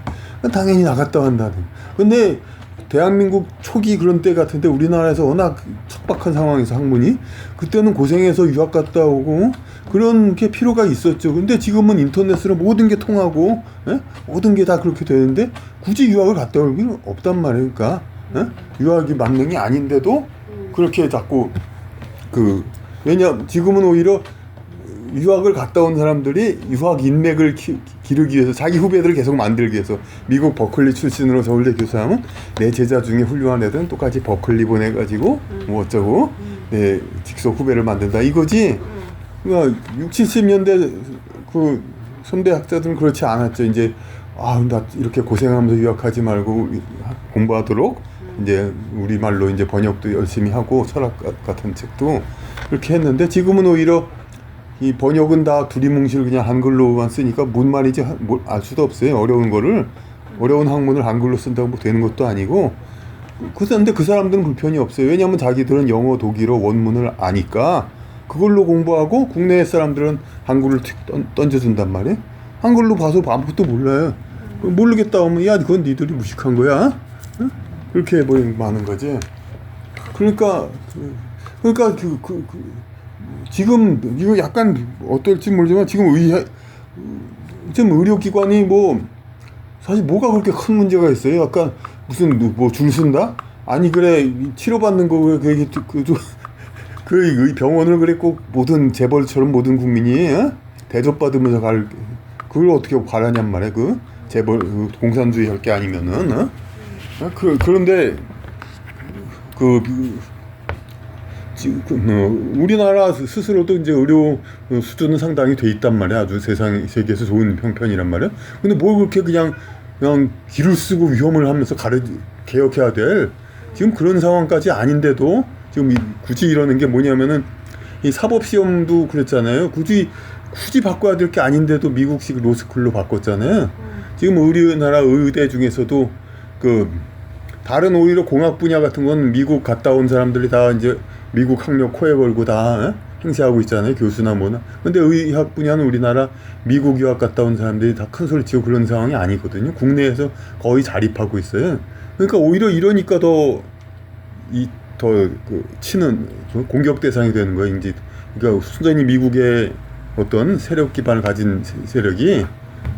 당연히 나갔다 간다는. 근데 대한민국 초기 그런 때 같은데 우리나라에서 워낙 척박한 상황에서 학문이 그때는 고생해서 유학 갔다 오고 그런 게 필요가 있었죠. 근데 지금은 인터넷으로 모든 게 통하고 모든 게 다 그렇게 되는데 굳이 유학을 갔다 올 필요는 없단 말이에요. 그러니까 유학이 만능이 아닌데도 그렇게 자꾸 왜냐 지금은 오히려 유학을 갔다 온 사람들이 유학 인맥을 기르기 위해서 자기 후배들을 계속 만들기 위해서 미국 버클리 출신으로 서울대 교수하면 내 제자 중에 훌륭한 애들은 똑같이 버클리 보내가지고 뭐 어쩌고 내 직속 후배를 만든다 이거지. 그러니까 60, 70년대 그 선대 학자들은 그렇지 않았죠. 이제 나 이렇게 고생하면서 유학하지 말고 공부하도록 이제 우리말로 이제 번역도 열심히 하고 철학 같은 책도 그렇게 했는데 지금은 오히려 이 번역은 다 두리뭉실 그냥 한글로만 쓰니까 뭔 말인지 알 수도 없어요. 어려운 학문을 한글로 쓴다고 뭐 되는 것도 아니고. 그런데 그 사람들은 불편이 없어요. 왜냐하면 자기들은 영어, 독일어 원문을 아니까 그걸로 공부하고 국내 사람들은 한글을 툭 던져준단 말이에요. 한글로 봐서 아무것도 몰라요. 모르겠다 하면 그건 니들이 무식한 거야. 응? 그렇게 많은 거지. 그러니까 지금 이거 약간 어떨지 모르지만 지금 의료기관이 사실 뭐가 그렇게 큰 문제가 있어요? 약간 무슨 줄 쓴다? 아니 그래 치료받는 거 그 병원을 그래 꼭 모든 재벌처럼 모든 국민이 대접받으면서 그걸 어떻게 바라냔 말이야. 그 재벌 공산주의 할 게 아니면은 그런데 우리나라 스스로도 이제 의료 수준은 상당히 돼 있단 말이야. 아주 세계에서 좋은 형편이란 말이야. 근데 뭘 그렇게 그냥 기를 쓰고 위험을 하면서 개혁해야 될 지금 그런 상황까지 아닌데도 지금 굳이 이러는 게 뭐냐면은 이 사법시험도 그랬잖아요. 굳이 바꿔야 될 게 아닌데도 미국식 로스쿨로 바꿨잖아요. 지금 우리나라 의대 중에서도 다른 오히려 공학 분야 같은 건 미국 갔다 온 사람들이 다 이제 미국 학력 코에 걸고 다 행세하고 있잖아요. 교수나 뭐나. 근데 의학 분야는 우리나라 미국 유학 갔다 온 사람들이 다 큰 소리 치고 그런 상황이 아니거든요. 국내에서 거의 자립하고 있어요. 그러니까 오히려 이러니까 치는 공격 대상이 되는 거예요. 이제 그러니까 순전히 미국의 어떤 세력 기반을 가진 세력이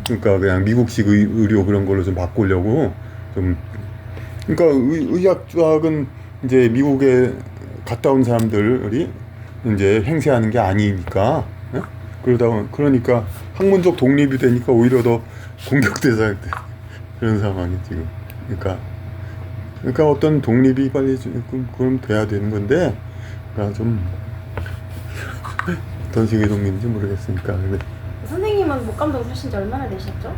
그러니까 그냥 미국식 의료 그런 걸로 좀 바꾸려고 그러니까 의학학은 이제 미국에 갔다 온 사람들이 이제 행세하는 게 아니니까 그러니까 학문적 독립이 되니까 오히려 더 공격 대상이 돼. 그런 상황이 지금. 그러니까 어떤 독립이 빨리 그럼 돼야 되는 건데 좀 어떤 식의 독립인지 모르겠으니까. 선생님은 목감독 하신 지 얼마나 되셨죠?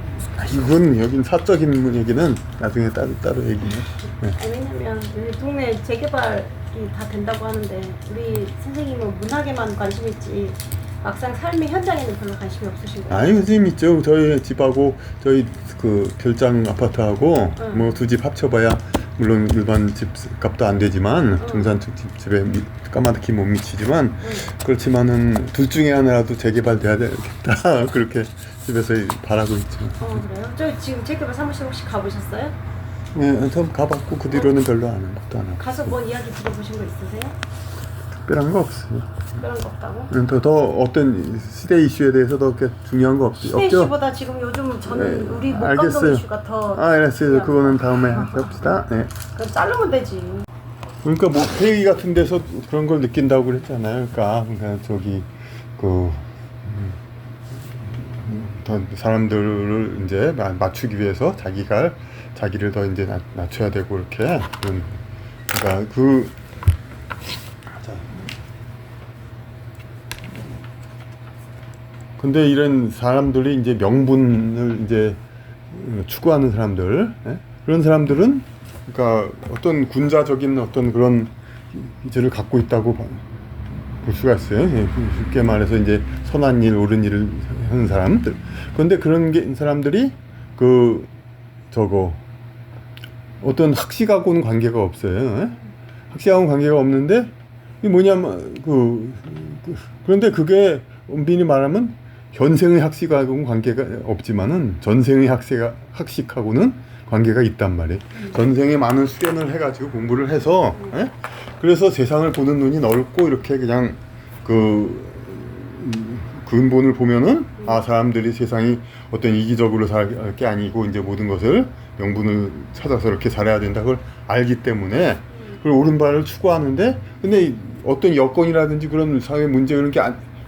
이건 여긴 사적인 얘기는 나중에 따로 얘기해. 네. 왜냐면 우리 동네 재개발이 다 된다고 하는데 우리 선생님은 문학에만 관심 있지 막상 삶의 현장에는 별로 관심이 없으신 거예요? 아니 선생님 있죠. 저희 집하고 저희 별장 아파트하고 뭐 두 집 합쳐봐야 물론 일반 집 값도 안 되지만 중산층 집에 까마득히 못 미치지만 그렇지만은 둘 중에 하나라도 재개발돼야 되겠다 그렇게 집에서 바라고 있죠. 그래요? 저 지금 재개발 사무실 혹시 가보셨어요? 네, 좀 가봤고 그 뒤로는 별로 안 하고. 가서 뭐 이야기 들어보신 거 있으세요? 특별한 거 없어요. 특별한 거 없다고? 더 어떤 시대 이슈에 대해서 더 중요한 거 없죠? 시대 이슈보다 지금 요즘 저는 우리 목감독 이슈가 더 알았어요. 그거는 다음에 합시다. 네. 그럼 자르면 되지. 그러니까 뭐 회의 같은 데서 그런 걸 느낀다고 그랬잖아요. 그러니까 저기 더 사람들을 이제 맞추기 위해서 자기를 더 이제 낮춰야 되고 이렇게 그러니까 근데 이런 사람들이 이제 명분을 이제 추구하는 사람들, 예? 그런 사람들은 그러니까 어떤 군자적인 어떤 그런 기질을 갖고 있다고 볼 수가 있어요. 예, 쉽게 말해서 이제 선한 일, 옳은 일을 하는 사람들. 그런데 그런 사람들이 어떤 학식하고는 관계가 없어요. 예? 학식하고는 관계가 없는데 이게 뭐냐면 그런데 그게 엄밀히 말하면 현생의 학식하고는 관계가 없지만은 전생의 학식하고는 관계가 있단 말이에요. 전생에 많은 수련을 해가지고 공부를 해서, 예? 그래서 세상을 보는 눈이 넓고 이렇게 그냥 근본을 보면은 사람들이 세상이 어떤 이기적으로 살 게 아니고 이제 모든 것을 명분을 찾아서 이렇게 살아야 된다 그걸 알기 때문에 그걸 옳은 바를 추구하는데 근데 어떤 여건이라든지 그런 사회 문제 그런 게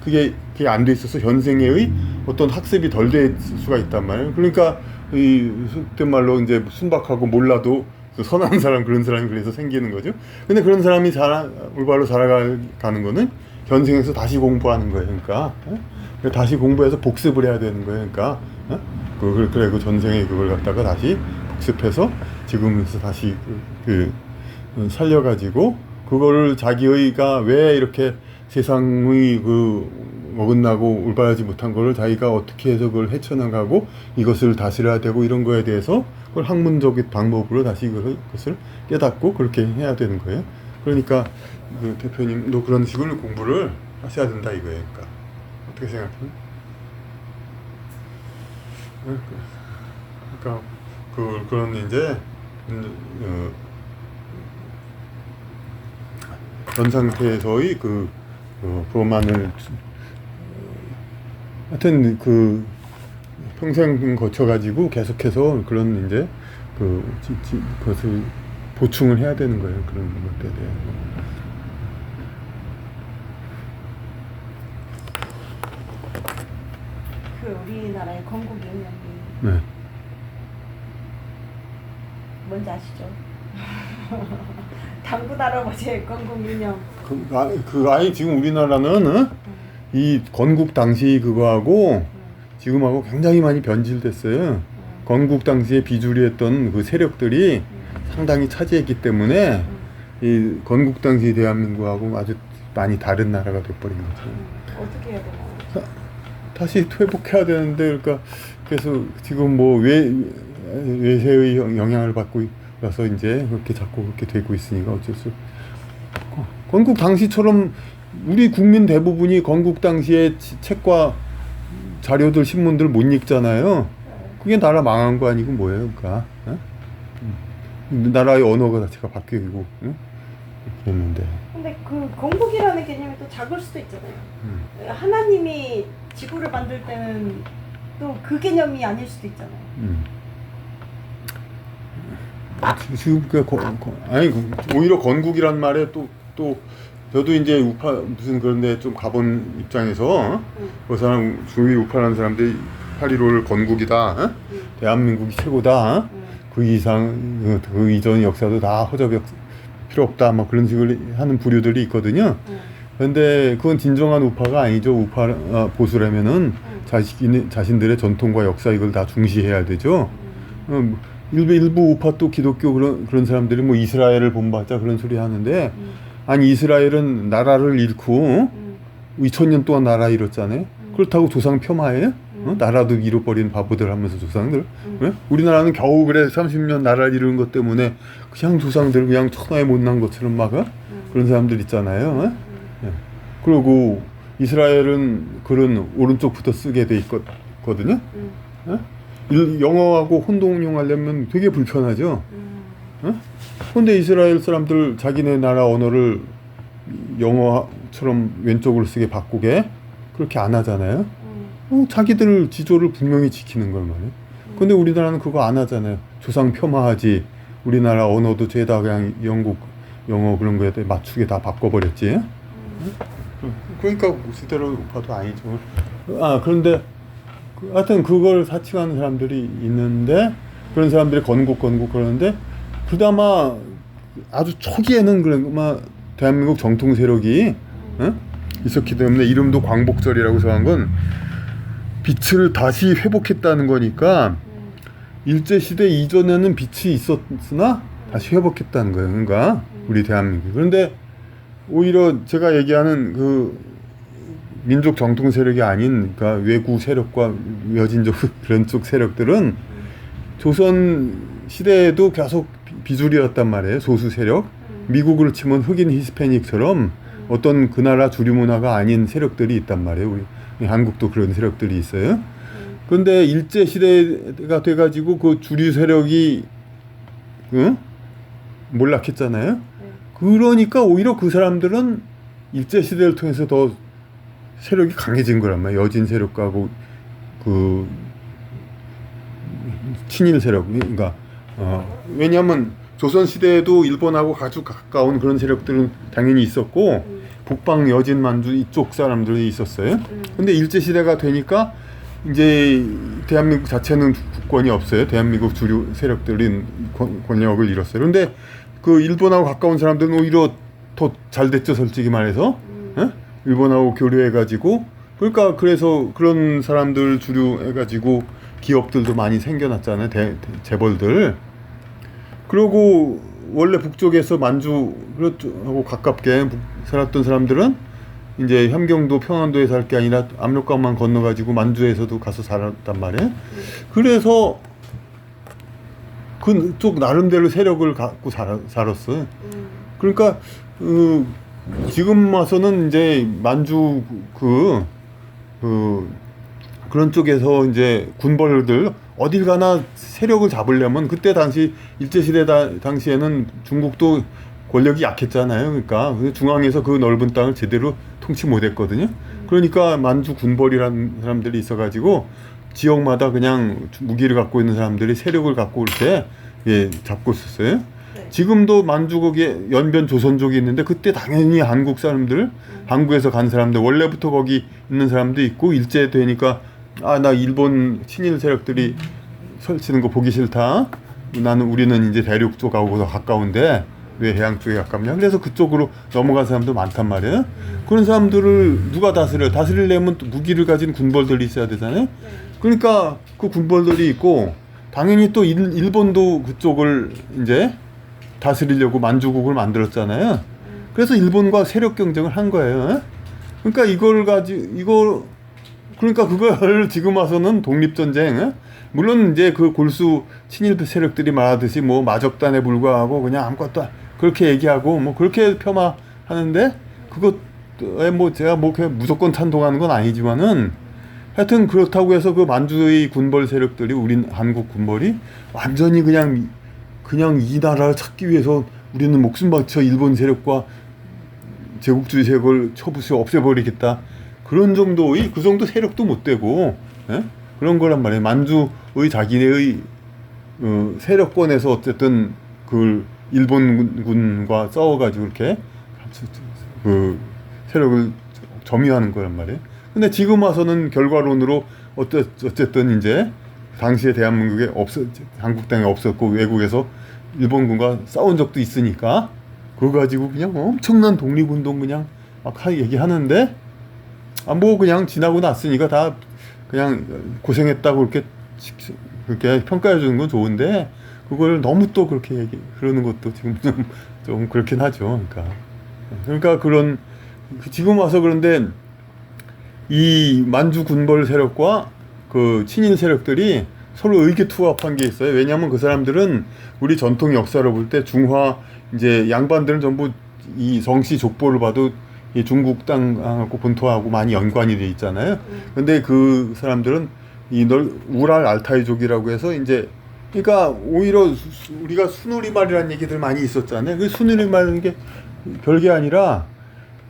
그게 안 돼 있어서 현생의 어떤 학습이 덜 될 수가 있단 말이에요. 그러니까 속된 말로 이제 순박하고 몰라도 선한 사람 그런 사람이 그래서 생기는 거죠. 근데 그런 사람이 올바로 살아가는 거는 현생에서 다시 공부하는 거예요. 그러니까 다시 공부해서 복습을 해야 되는 거예요. 그러니까 그래 그 전생에 그걸 갖다가 다시 복습해서 지금에서 다시 살려가지고 그거를 자기의가 왜 이렇게 세상의 어긋나고 올바르지 못한 거를 자기가 어떻게 해서 그걸 헤쳐나가고 이것을 다스려야 되고 이런 거에 대해서 그걸 학문적인 방법으로 다시 그것을 깨닫고 그렇게 해야 되는 거예요. 그러니까 대표님도 그런 식으로 공부를 하셔야 된다 이거예요. 그러니까 어떻게 생각해요? 그러니까 그런 이제 그런 상태에서의 브로만을 하여튼 평생 거쳐가지고 계속해서 그런 이제 그것을 보충을 해야 되는 거예요. 그런 것들에 대해서. 우리나라의 건국이념이 네. 뭔지 아시죠? 당군 할아버지의 건국이념. 아니 지금 우리나라는 이 건국 당시 그거하고 지금하고 굉장히 많이 변질됐어요. 건국 당시에 비주류했던 그 세력들이 상당히 차지했기 때문에 이 건국 당시 대한민국하고 아주 많이 다른 나라가 돼버린 거죠. 어떻게 해야 되나? 다시 회복해야 되는데 그러니까 그래서 지금 뭐 외세의 영향을 받고 나서 이제 그렇게 자꾸 그렇게 되고 있으니까 어쩔 수 없고 건국 당시처럼 우리 국민 대부분이 건국 당시에 책과 자료들 신문들 못 읽잖아요. 그게 나라 망한 거 아니고 뭐예요, 그러니까 나라의 언어가 자체가 바뀌고 그랬는데. 근데 그 건국이라는 개념이 또 작을 수도 있잖아요. 하나님이 지구를 만들 때는 또 그 개념이 아닐 수도 있잖아요. 지금 아니 오히려 건국이란 말에 또 저도 이제 우파 무슨 그런데 좀 가본 입장에서 그 사람 주위 우파라는 사람들이 8.15를 건국이다, 대한민국이 최고다, 그 이상 그 이전 역사도 다 허접이 필요 없다, 막 그런 식으로 하는 부류들이 있거든요. 그런데 그건 진정한 우파가 아니죠. 보수라면은 자신들의 전통과 역사 이걸 다 중시해야 되죠. 일부 우파 또 기독교 그런 사람들이 뭐 이스라엘을 본받자 그런 소리 하는데 아니 이스라엘은 나라를 잃고 2000년 동안 나라 잃었잖아요. 그렇다고 조상 폄하해요? 나라도 잃어버린 바보들 하면서 조상들. 그래? 우리나라는 겨우 그래 30년 나라를 잃은 것 때문에 그냥 조상들 그냥 천하에 못난 것처럼 막 그런 사람들 있잖아요. 네. 그리고 이스라엘은 그런 오른쪽부터 쓰게 돼 있거든요. 영어하고 혼동용 하려면 되게 불편하죠. 근데 이스라엘 사람들 자기네 나라 언어를 영어처럼 왼쪽으로 쓰게 바꾸게 그렇게 안 하잖아요. 자기들 지조를 분명히 지키는 걸 말이에요. 근데 우리나라는 그거 안 하잖아요. 조상 폄하하지. 우리나라 언어도 죄다 그냥 영어 그런 거에 맞추게 다 바꿔버렸지. 그러니까 시대로 우파도 아니죠. 그런데 하여튼 그걸 사칭하는 사람들이 있는데 그런 사람들이 건국 그러는데 그나마 아주 초기에는 그나마 대한민국 정통 세력이 있었기 때문에 이름도 광복절이라고 정한 건 빛을 다시 회복했다는 거니까 일제시대 이전에는 빛이 있었으나 다시 회복했다는 거예요. 그러니까 우리 대한민국. 그런데 오히려 제가 얘기하는 그 민족 정통 세력이 아닌 그러니까 외구 세력과 여진족 그런 쪽 세력들은 조선 시대에도 계속 비주류였단 말이에요. 소수 세력. 미국으로 치면 흑인 히스패닉처럼 어떤 그 나라 주류 문화가 아닌 세력들이 있단 말이에요. 우리 한국도 그런 세력들이 있어요. 그런데 일제 시대가 돼가지고 그 주류 세력이 몰락했잖아요. 그러니까 오히려 그 사람들은 일제 시대를 통해서 더 세력이 강해진 거란 말이에요. 여진 세력과 그 친일 세력. 그러니까 왜냐하면 조선 시대에도 일본하고 아주 가까운 그런 세력들은 당연히 있었고 북방 여진 만주 이쪽 사람들이 있었어요. 근데 일제 시대가 되니까 이제 대한민국 자체는 국권이 없어요. 대한민국 주류 세력들이 권력을 잃었어요. 그런데 그 일본하고 가까운 사람들은 오히려 더 잘 됐죠. 솔직히 말해서 일본하고 교류해가지고 그러니까 그래서 그런 사람들 주류해가지고 기업들도 많이 생겨났잖아요. 재벌들. 그리고 원래 북쪽에서 만주하고 가깝게 살았던 사람들은 이제 함경도 평안도에 살 게 아니라 압록강만 건너가지고 만주에서도 가서 살았단 말이에요. 그래서 그쪽 나름대로 세력을 갖고 살았어요. 그러니까 지금 와서는 이제 만주 그런 쪽에서 이제 군벌들 어딜 가나 세력을 잡으려면 그때 당시 일제시대 당시에는 중국도 권력이 약했잖아요. 그러니까 중앙에서 그 넓은 땅을 제대로 통치 못했거든요. 그러니까 만주 군벌이라는 사람들이 있어가지고 지역마다 그냥 무기를 갖고 있는 사람들이 세력을 갖고 이렇게 잡고 있었어요. 지금도 만주국에 연변 조선족이 있는데 그때 당연히 한국 사람들, 한국에서 간 사람들 원래부터 거기 있는 사람도 있고 일제 되니까 나 일본 친일 세력들이 설치는 거 보기 싫다. 우리는 이제 대륙 쪽하고 더 가까운데 왜 해양 쪽에 가깝냐. 그래서 그쪽으로 넘어간 사람도 많단 말이에요. 그런 사람들을 누가 다스리려면 또 무기를 가진 군벌들이 있어야 되잖아요. 그러니까 그 군벌들이 있고 당연히 또 일본도 그쪽을 이제 다스리려고 만주국을 만들었잖아요. 그래서 일본과 세력 경쟁을 한 거예요. 그러니까 그러니까 그걸 지금 와서는 독립전쟁, 물론 이제 그 골수 친일 세력들이 말하듯이 뭐 마적단에 불과하고 그냥 아무것도 그렇게 얘기하고 뭐 그렇게 폄하하는데 그것에 뭐 제가 뭐 무조건 찬동하는 건 아니지만은 하여튼 그렇다고 해서 그 만주의 군벌 세력들이 우린 한국 군벌이 완전히 그냥 이 나라를 찾기 위해서 우리는 목숨 바쳐 일본 세력과 제국주의 세력을 쳐부수 없애버리겠다. 그런 정도의 그 정도 세력도 못 되고 그런 거란 말이에요. 만주의 자기네의 세력권에서 어쨌든 그 일본군과 싸워가지고 이렇게 그 세력을 점유하는 거란 말이에요. 근데 지금 와서는 결과론으로 어쨌든 이제 당시에 대한민국에 한국 땅에 없었고 외국에서 일본군과 싸운 적도 있으니까 그거 가지고 그냥 엄청난 독립운동 그냥 막 얘기하는데 뭐 그냥 지나고 났으니까 다 그냥 고생했다고 그렇게 평가해 주는 건 좋은데 그걸 너무 또 그렇게 그러는 것도 지금 좀 그렇긴 하죠. 그러니까 지금 와서 그런데 이 만주 군벌 세력과 그 친일 세력들이 서로 의기투합한 게 있어요. 왜냐하면 그 사람들은 우리 전통 역사를 볼 때 중화 이제 양반들은 전부 이 성씨 족보를 봐도 이 중국 땅하고 본토하고 많이 연관이 돼 있잖아요. 근데 그 사람들은 우랄 알타이족이라고 해서 이제 그러니까 오히려 우리가 순우리말이라는 얘기들 많이 있었잖아요. 그 순우리말이라는 게 별게 아니라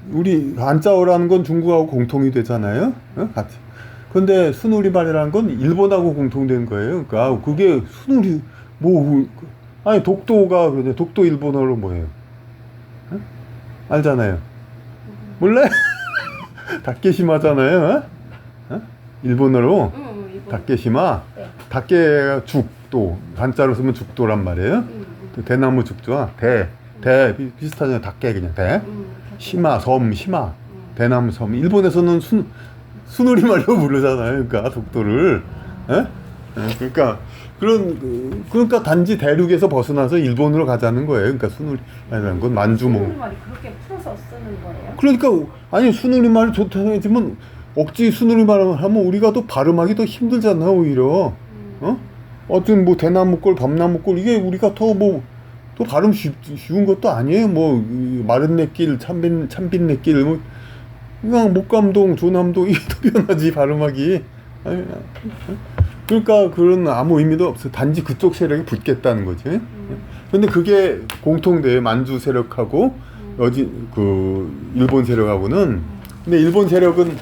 우리 한자어라는 건 중국하고 공통이 되잖아요. 같이. 근데 순우리말이라는 건 일본하고 공통된 거예요. 그러니까 그게 아니 독도가 그러네. 독도 일본어로 뭐예요? 알잖아요. 몰래? 다케시마잖아요. 일본어로 다케시마. 네. 다케가 죽도. 한자로 쓰면 죽도란 말이에요. 대나무 죽도와 대 비슷하잖아요. 다케 그냥 대. 시마 섬 시마. 대나무 섬. 일본에서는 순우리말로 부르잖아요. 그러니까 독도를. 예? 예, 그러니까 단지 대륙에서 벗어나서 일본으로 가자는 거예요. 그러니까 순우리말이라는 건 만주몽. 순우리말이 그렇게 풀어서 쓰는 거예요? 그러니까 아니 순우리말이 좋다고 했지만 억지 순우리말을 하면 우리가 또 발음하기 더 힘들잖아 오히려. 어쨌든 뭐 대나무꼴 밤나무꼴 이게 우리가 또 발음 쉬운 것도 아니에요. 뭐 마른내길 참빈내길 뭐 그냥 목감동 조남동 이게 더 변하지 발음하기. 아니, 그러니까 그런 아무 의미도 없어. 단지 그쪽 세력이 붙겠다는 거지. 근데 그게 공통돼요. 만주 세력하고 일본 세력하고는. 근데 일본 세력은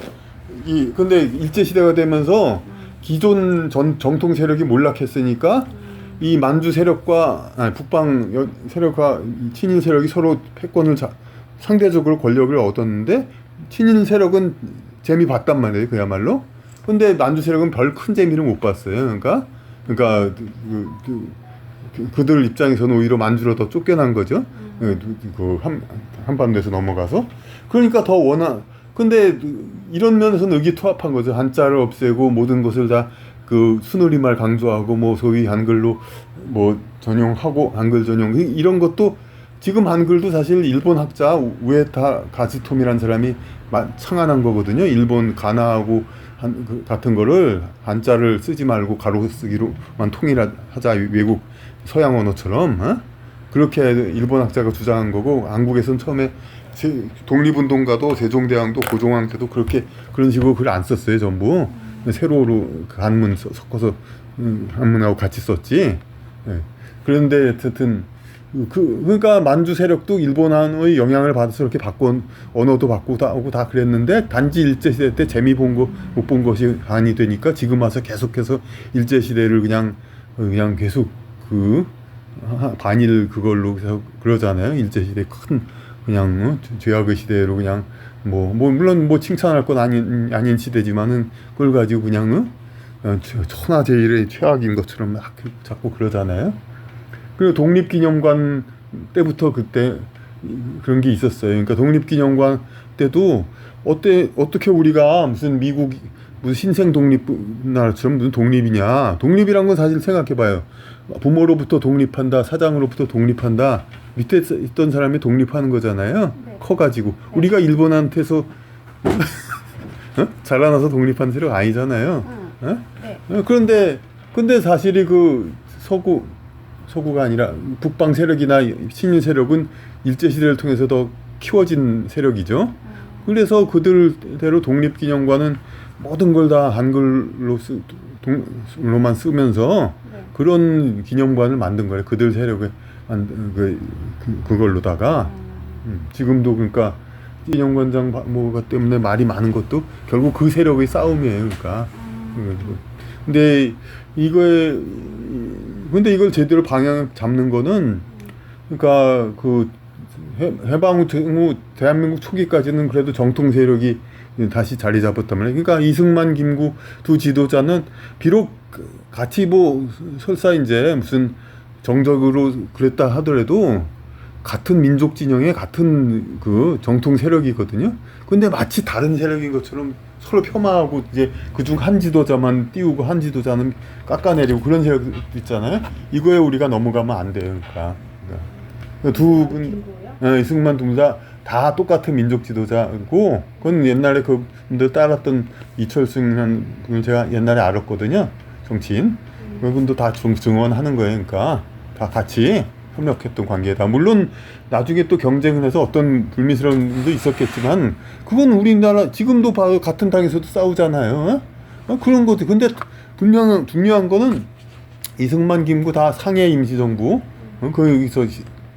근데 일제 시대가 되면서 기존 정통 세력이 몰락했으니까 이 만주 세력과 북방 세력과 친일 세력이 서로 패권을 상대적으로 권력을 얻었는데 친일 세력은 재미 봤단 말이에요. 그야말로. 근데 만주 세력은 별 큰 재미를 못 봤어요. 그러니까 그들 입장에서는 오히려 만주로 더 쫓겨난 거죠. 한반도에서 넘어가서. 그러니까 근데 이런 면에서는 의기투합한 거죠. 한자를 없애고 모든 것을 다 순우리말 강조하고 뭐 소위 한글로 뭐 전용하고 한글 전용 이런 것도 지금 한글도 사실 일본 학자 우에타 가즈토미라는 사람이 창안한 거거든요. 일본 가나하고 같은 거를 한자를 쓰지 말고 가로쓰기로만 통일하자 외국 서양 언어처럼 그렇게 일본 학자가 주장한 거고 한국에서는 처음에 독립운동가도 세종대왕도 고종황 때도 그런 식으로 글을 안 썼어요. 전부 세로로 한문 섞어서 한문하고 같이 썼지. 예. 그런데 어쨌든 그러니까 만주 세력도 일본의 영향을 받아서 이렇게 언어도 바꾸고 다 그랬는데 단지 일제시대 때 재미 못 본 것이 한이 되니까 지금 와서 계속해서 일제시대를 그냥 계속 반일 그걸로 계속 그러잖아요. 일제시대 큰 그냥 죄악의 시대로 그냥 물론 칭찬할 건 아닌 시대지만은 그걸 가지고 그냥 천하제일의 최악인 것처럼 막 자꾸 그러잖아요. 그리고 독립기념관 때부터 그때 그런 게 있었어요. 그러니까 독립기념관 때도 어떻게 우리가 무슨 신생 독립나라처럼 무슨 독립이냐. 독립이란 건 사실 생각해봐요. 부모로부터 독립한다, 사장으로부터 독립한다. 밑에 있던 사람이 독립하는 거잖아요. 네. 커가지고. 우리가 일본한테서 자라나서 독립한 세력 아니잖아요. 네. 근데 사실이 서구가 아니라 북방 세력이나 친일 세력은 일제시대를 통해서 더 키워진 세력이죠. 그래서 그들대로 독립기념관은 모든 걸 다 한글로만 쓰면서 그런 기념관을 만든 거예요. 그들 세력에 그걸로다가 지금도 그러니까 기념관장 뭐가 때문에 말이 많은 것도 결국 그 세력의 싸움이에요. 그러니까 근데 이걸 제대로 방향 잡는 거는 그러니까 해방 후 대한민국 초기까지는 그래도 정통 세력이 다시 자리 잡았단 말이에요. 그러니까 이승만, 김구 두 지도자는 비록 같이 설사 이제 무슨 정적으로 그랬다 하더라도 같은 민족 진영의 같은 정통 세력이거든요. 근데 마치 다른 세력인 것처럼 서로 폄하하고 이제 그중 한 지도자만 띄우고 한 지도자는 깎아내리고 그런 세력도 있잖아요. 이거에 우리가 넘어가면 안 돼요. 그러니까 두 분, 이승만 둘 다 똑같은 민족 지도자고, 그건 옛날에 그분들 따랐던 이철승이라는 분을 제가 옛날에 알았거든요. 정치인. 그분도 다 증언하는 거예요. 그러니까 다 같이 협력했던 관계다. 물론 나중에 또 경쟁을 해서 어떤 불미스러운 일도 있었겠지만 그건 우리나라 지금도 봐도 같은 당에서도 싸우잖아요. 그런 거지. 근데 중요한 거는 이승만, 김구 다 상해 임시정부 거기서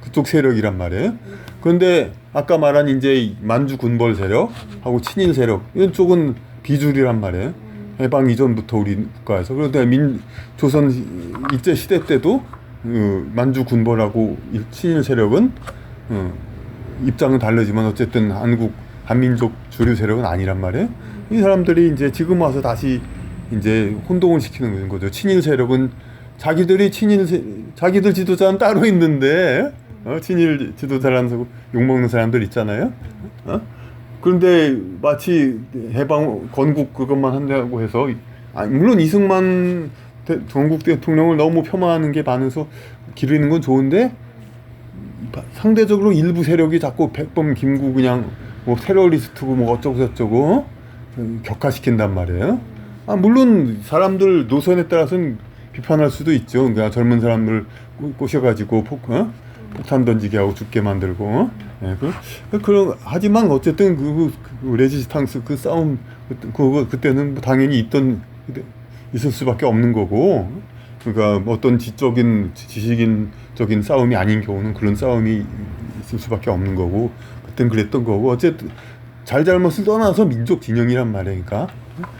그쪽 세력이란 말이에요. 그런데 아까 말한 이제 만주 군벌 세력하고 친일 세력 이런 쪽은 비주류란 말이에요. 해방 이전부터 우리 국가에서. 그런데 조선 일제 시대 때도 만주 군벌하고 친일 세력은 입장은 다르지만 어쨌든 한민족 주류 세력은 아니란 말이에요. 이 사람들이 이제 지금 와서 다시 이제 혼동을 시키는 거죠. 친일 세력은 자기들 지도자는 따로 있는데 친일 지도자라는 욕먹는 사람들 있잖아요. 그런데 마치 해방 건국 그것만 한다고 해서 물론 이승만 전국 대통령을 너무 폄하하는 게 많아서 기르는 건 좋은데 상대적으로 일부 세력이 자꾸 백범 김구 그냥 뭐 테러리스트고 뭐 어쩌고 저쩌고 격화시킨단 말이에요. 물론 사람들 노선에 따라서는 비판할 수도 있죠. 그러니까 젊은 사람들 꼬셔가지고 폭탄 던지게 하고 죽게 만들고. 예, 하지만 어쨌든 그 레지스탕스 그 싸움 그때는 당연히 있을 수밖에 없는 거고. 그러니까 어떤 지식인적인 싸움이 아닌 경우는 그런 싸움이 있을 수밖에 없는 거고. 그땐 그랬던 거고. 어쨌든 잘잘못을 떠나서 민족 진영이란 말이에요. 그러니까.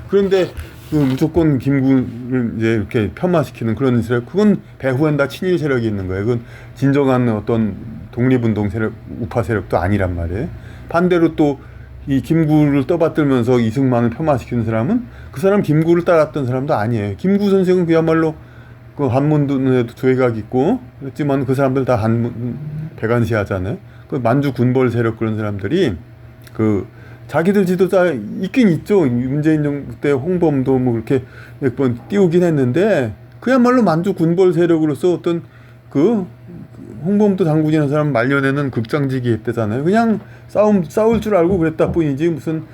그런데 그 무조건 김구를 이제 이렇게 폄하시키는 그런 세력, 그건 배후엔 다 친일 세력이 있는 거예요. 그건 진정한 어떤 독립운동 세력, 우파 세력도 아니란 말이에요. 반대로 또 이 김구를 떠받들면서 이승만을 폄하시키는 사람은 그 사람 김구를 따랐던 사람도 아니에요. 김구 선생은 그야말로 그 한문에도 조예각 있고 그렇지만 그 사람들 다 배관시 하잖아요. 그 만주 군벌 세력 그런 사람들이 그 자기들 지도자 있긴 있죠. 문재인 정부 때 홍범도 뭐 그렇게 몇 번 띄우긴 했는데 그야말로 만주 군벌 세력으로서 어떤 그 홍범도 장군이라는 사람 말년에는 극장지기 했대잖아요. 그냥 싸울 줄 알고 그랬다 뿐이지 무슨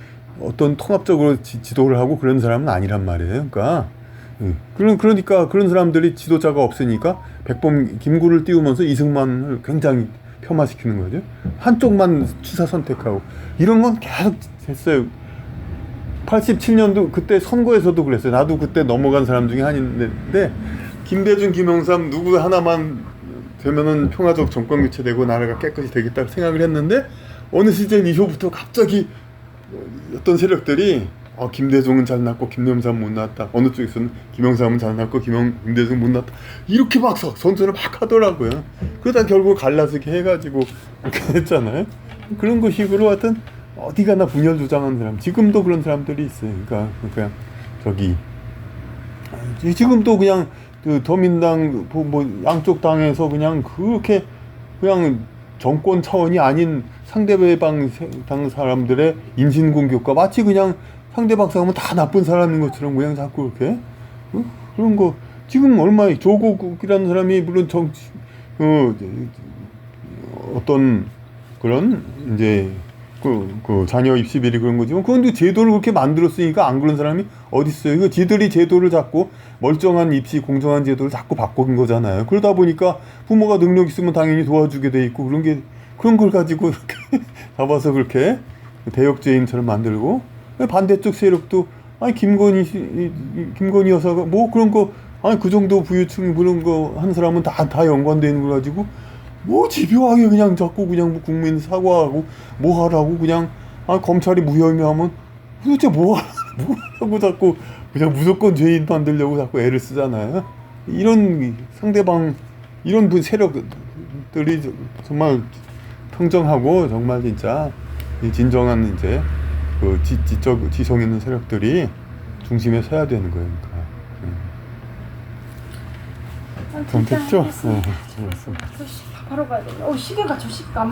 어떤 통합적으로 지도를 하고 그런 사람은 아니란 말이에요. 그러니까 그러니까 그런 사람들이 지도자가 없으니까 백범 김구를 띄우면서 이승만을 굉장히 폄하시키는 거죠. 한쪽만 취사 선택하고 이런 건 계속 했어요. 87년도 그때 선거에서도 그랬어요. 나도 그때 넘어간 사람 중에 한인데 김대중, 김영삼 누구 하나만 되면은 평화적 정권 교체되고 나라가 깨끗이 되겠다 생각을 했는데 어느 시즌 이후부터 갑자기 어떤 세력들이 김대중은 잘났고 김영삼 못 났다. 어느 쪽에서는 김영삼은 잘났고 김대중 못 났다. 이렇게 막 선전을 막 하더라고요. 그러다 결국 갈라서기 해가지고 그렇게 했잖아요. 그런 거 식으로 하여튼 어디 가나 분열 조장하는 사람. 지금도 그런 사람들이 있어요. 그러니까 그냥 지금도 그냥 그 더민당 뭐 양쪽 당에서 그냥 그렇게 그냥 정권 차원이 아닌 상대방 당 사람들의 인신공격과 마치 그냥 상대방 싸우면 다 나쁜 사람인 것처럼 그냥 자꾸 이렇게 그런 거 지금 얼마나 조국이라는 사람이 물론 어떤 그런 이제 그 자녀 입시 비리 그런 거지만 그런데 제도를 그렇게 만들었으니까 안 그런 사람이 어디 있어요? 이거 지들이 제도를 잡고 멀쩡한 입시 공정한 제도를 자꾸 바꾼 거잖아요. 그러다 보니까 부모가 능력 있으면 당연히 도와주게 돼 있고 그런 걸 가지고 이렇게 잡아서 그렇게 대역죄인처럼 만들고 반대쪽 세력도 김건희 여사가 뭐 그런 거 그 정도 부유층 그런 거 한 사람은 다 연관돼 있는 걸 가지고 뭐 집요하게 그냥 자꾸 그냥 뭐 국민 사과하고 뭐 하라고 그냥 검찰이 무혐의하면 도대체 뭐 하라고 자꾸 그냥 무조건 죄인 만들려고 자꾸 애를 쓰잖아요. 이런 상대방 이런 세력들이 정말 평정하고 정말 진짜 진정한 이제 그 지성 있는 세력들이 중심에 서야 되는 거예요. 그러니까. 그럼 됐죠? 네, 바로 가야 되네. 시계가 저 시간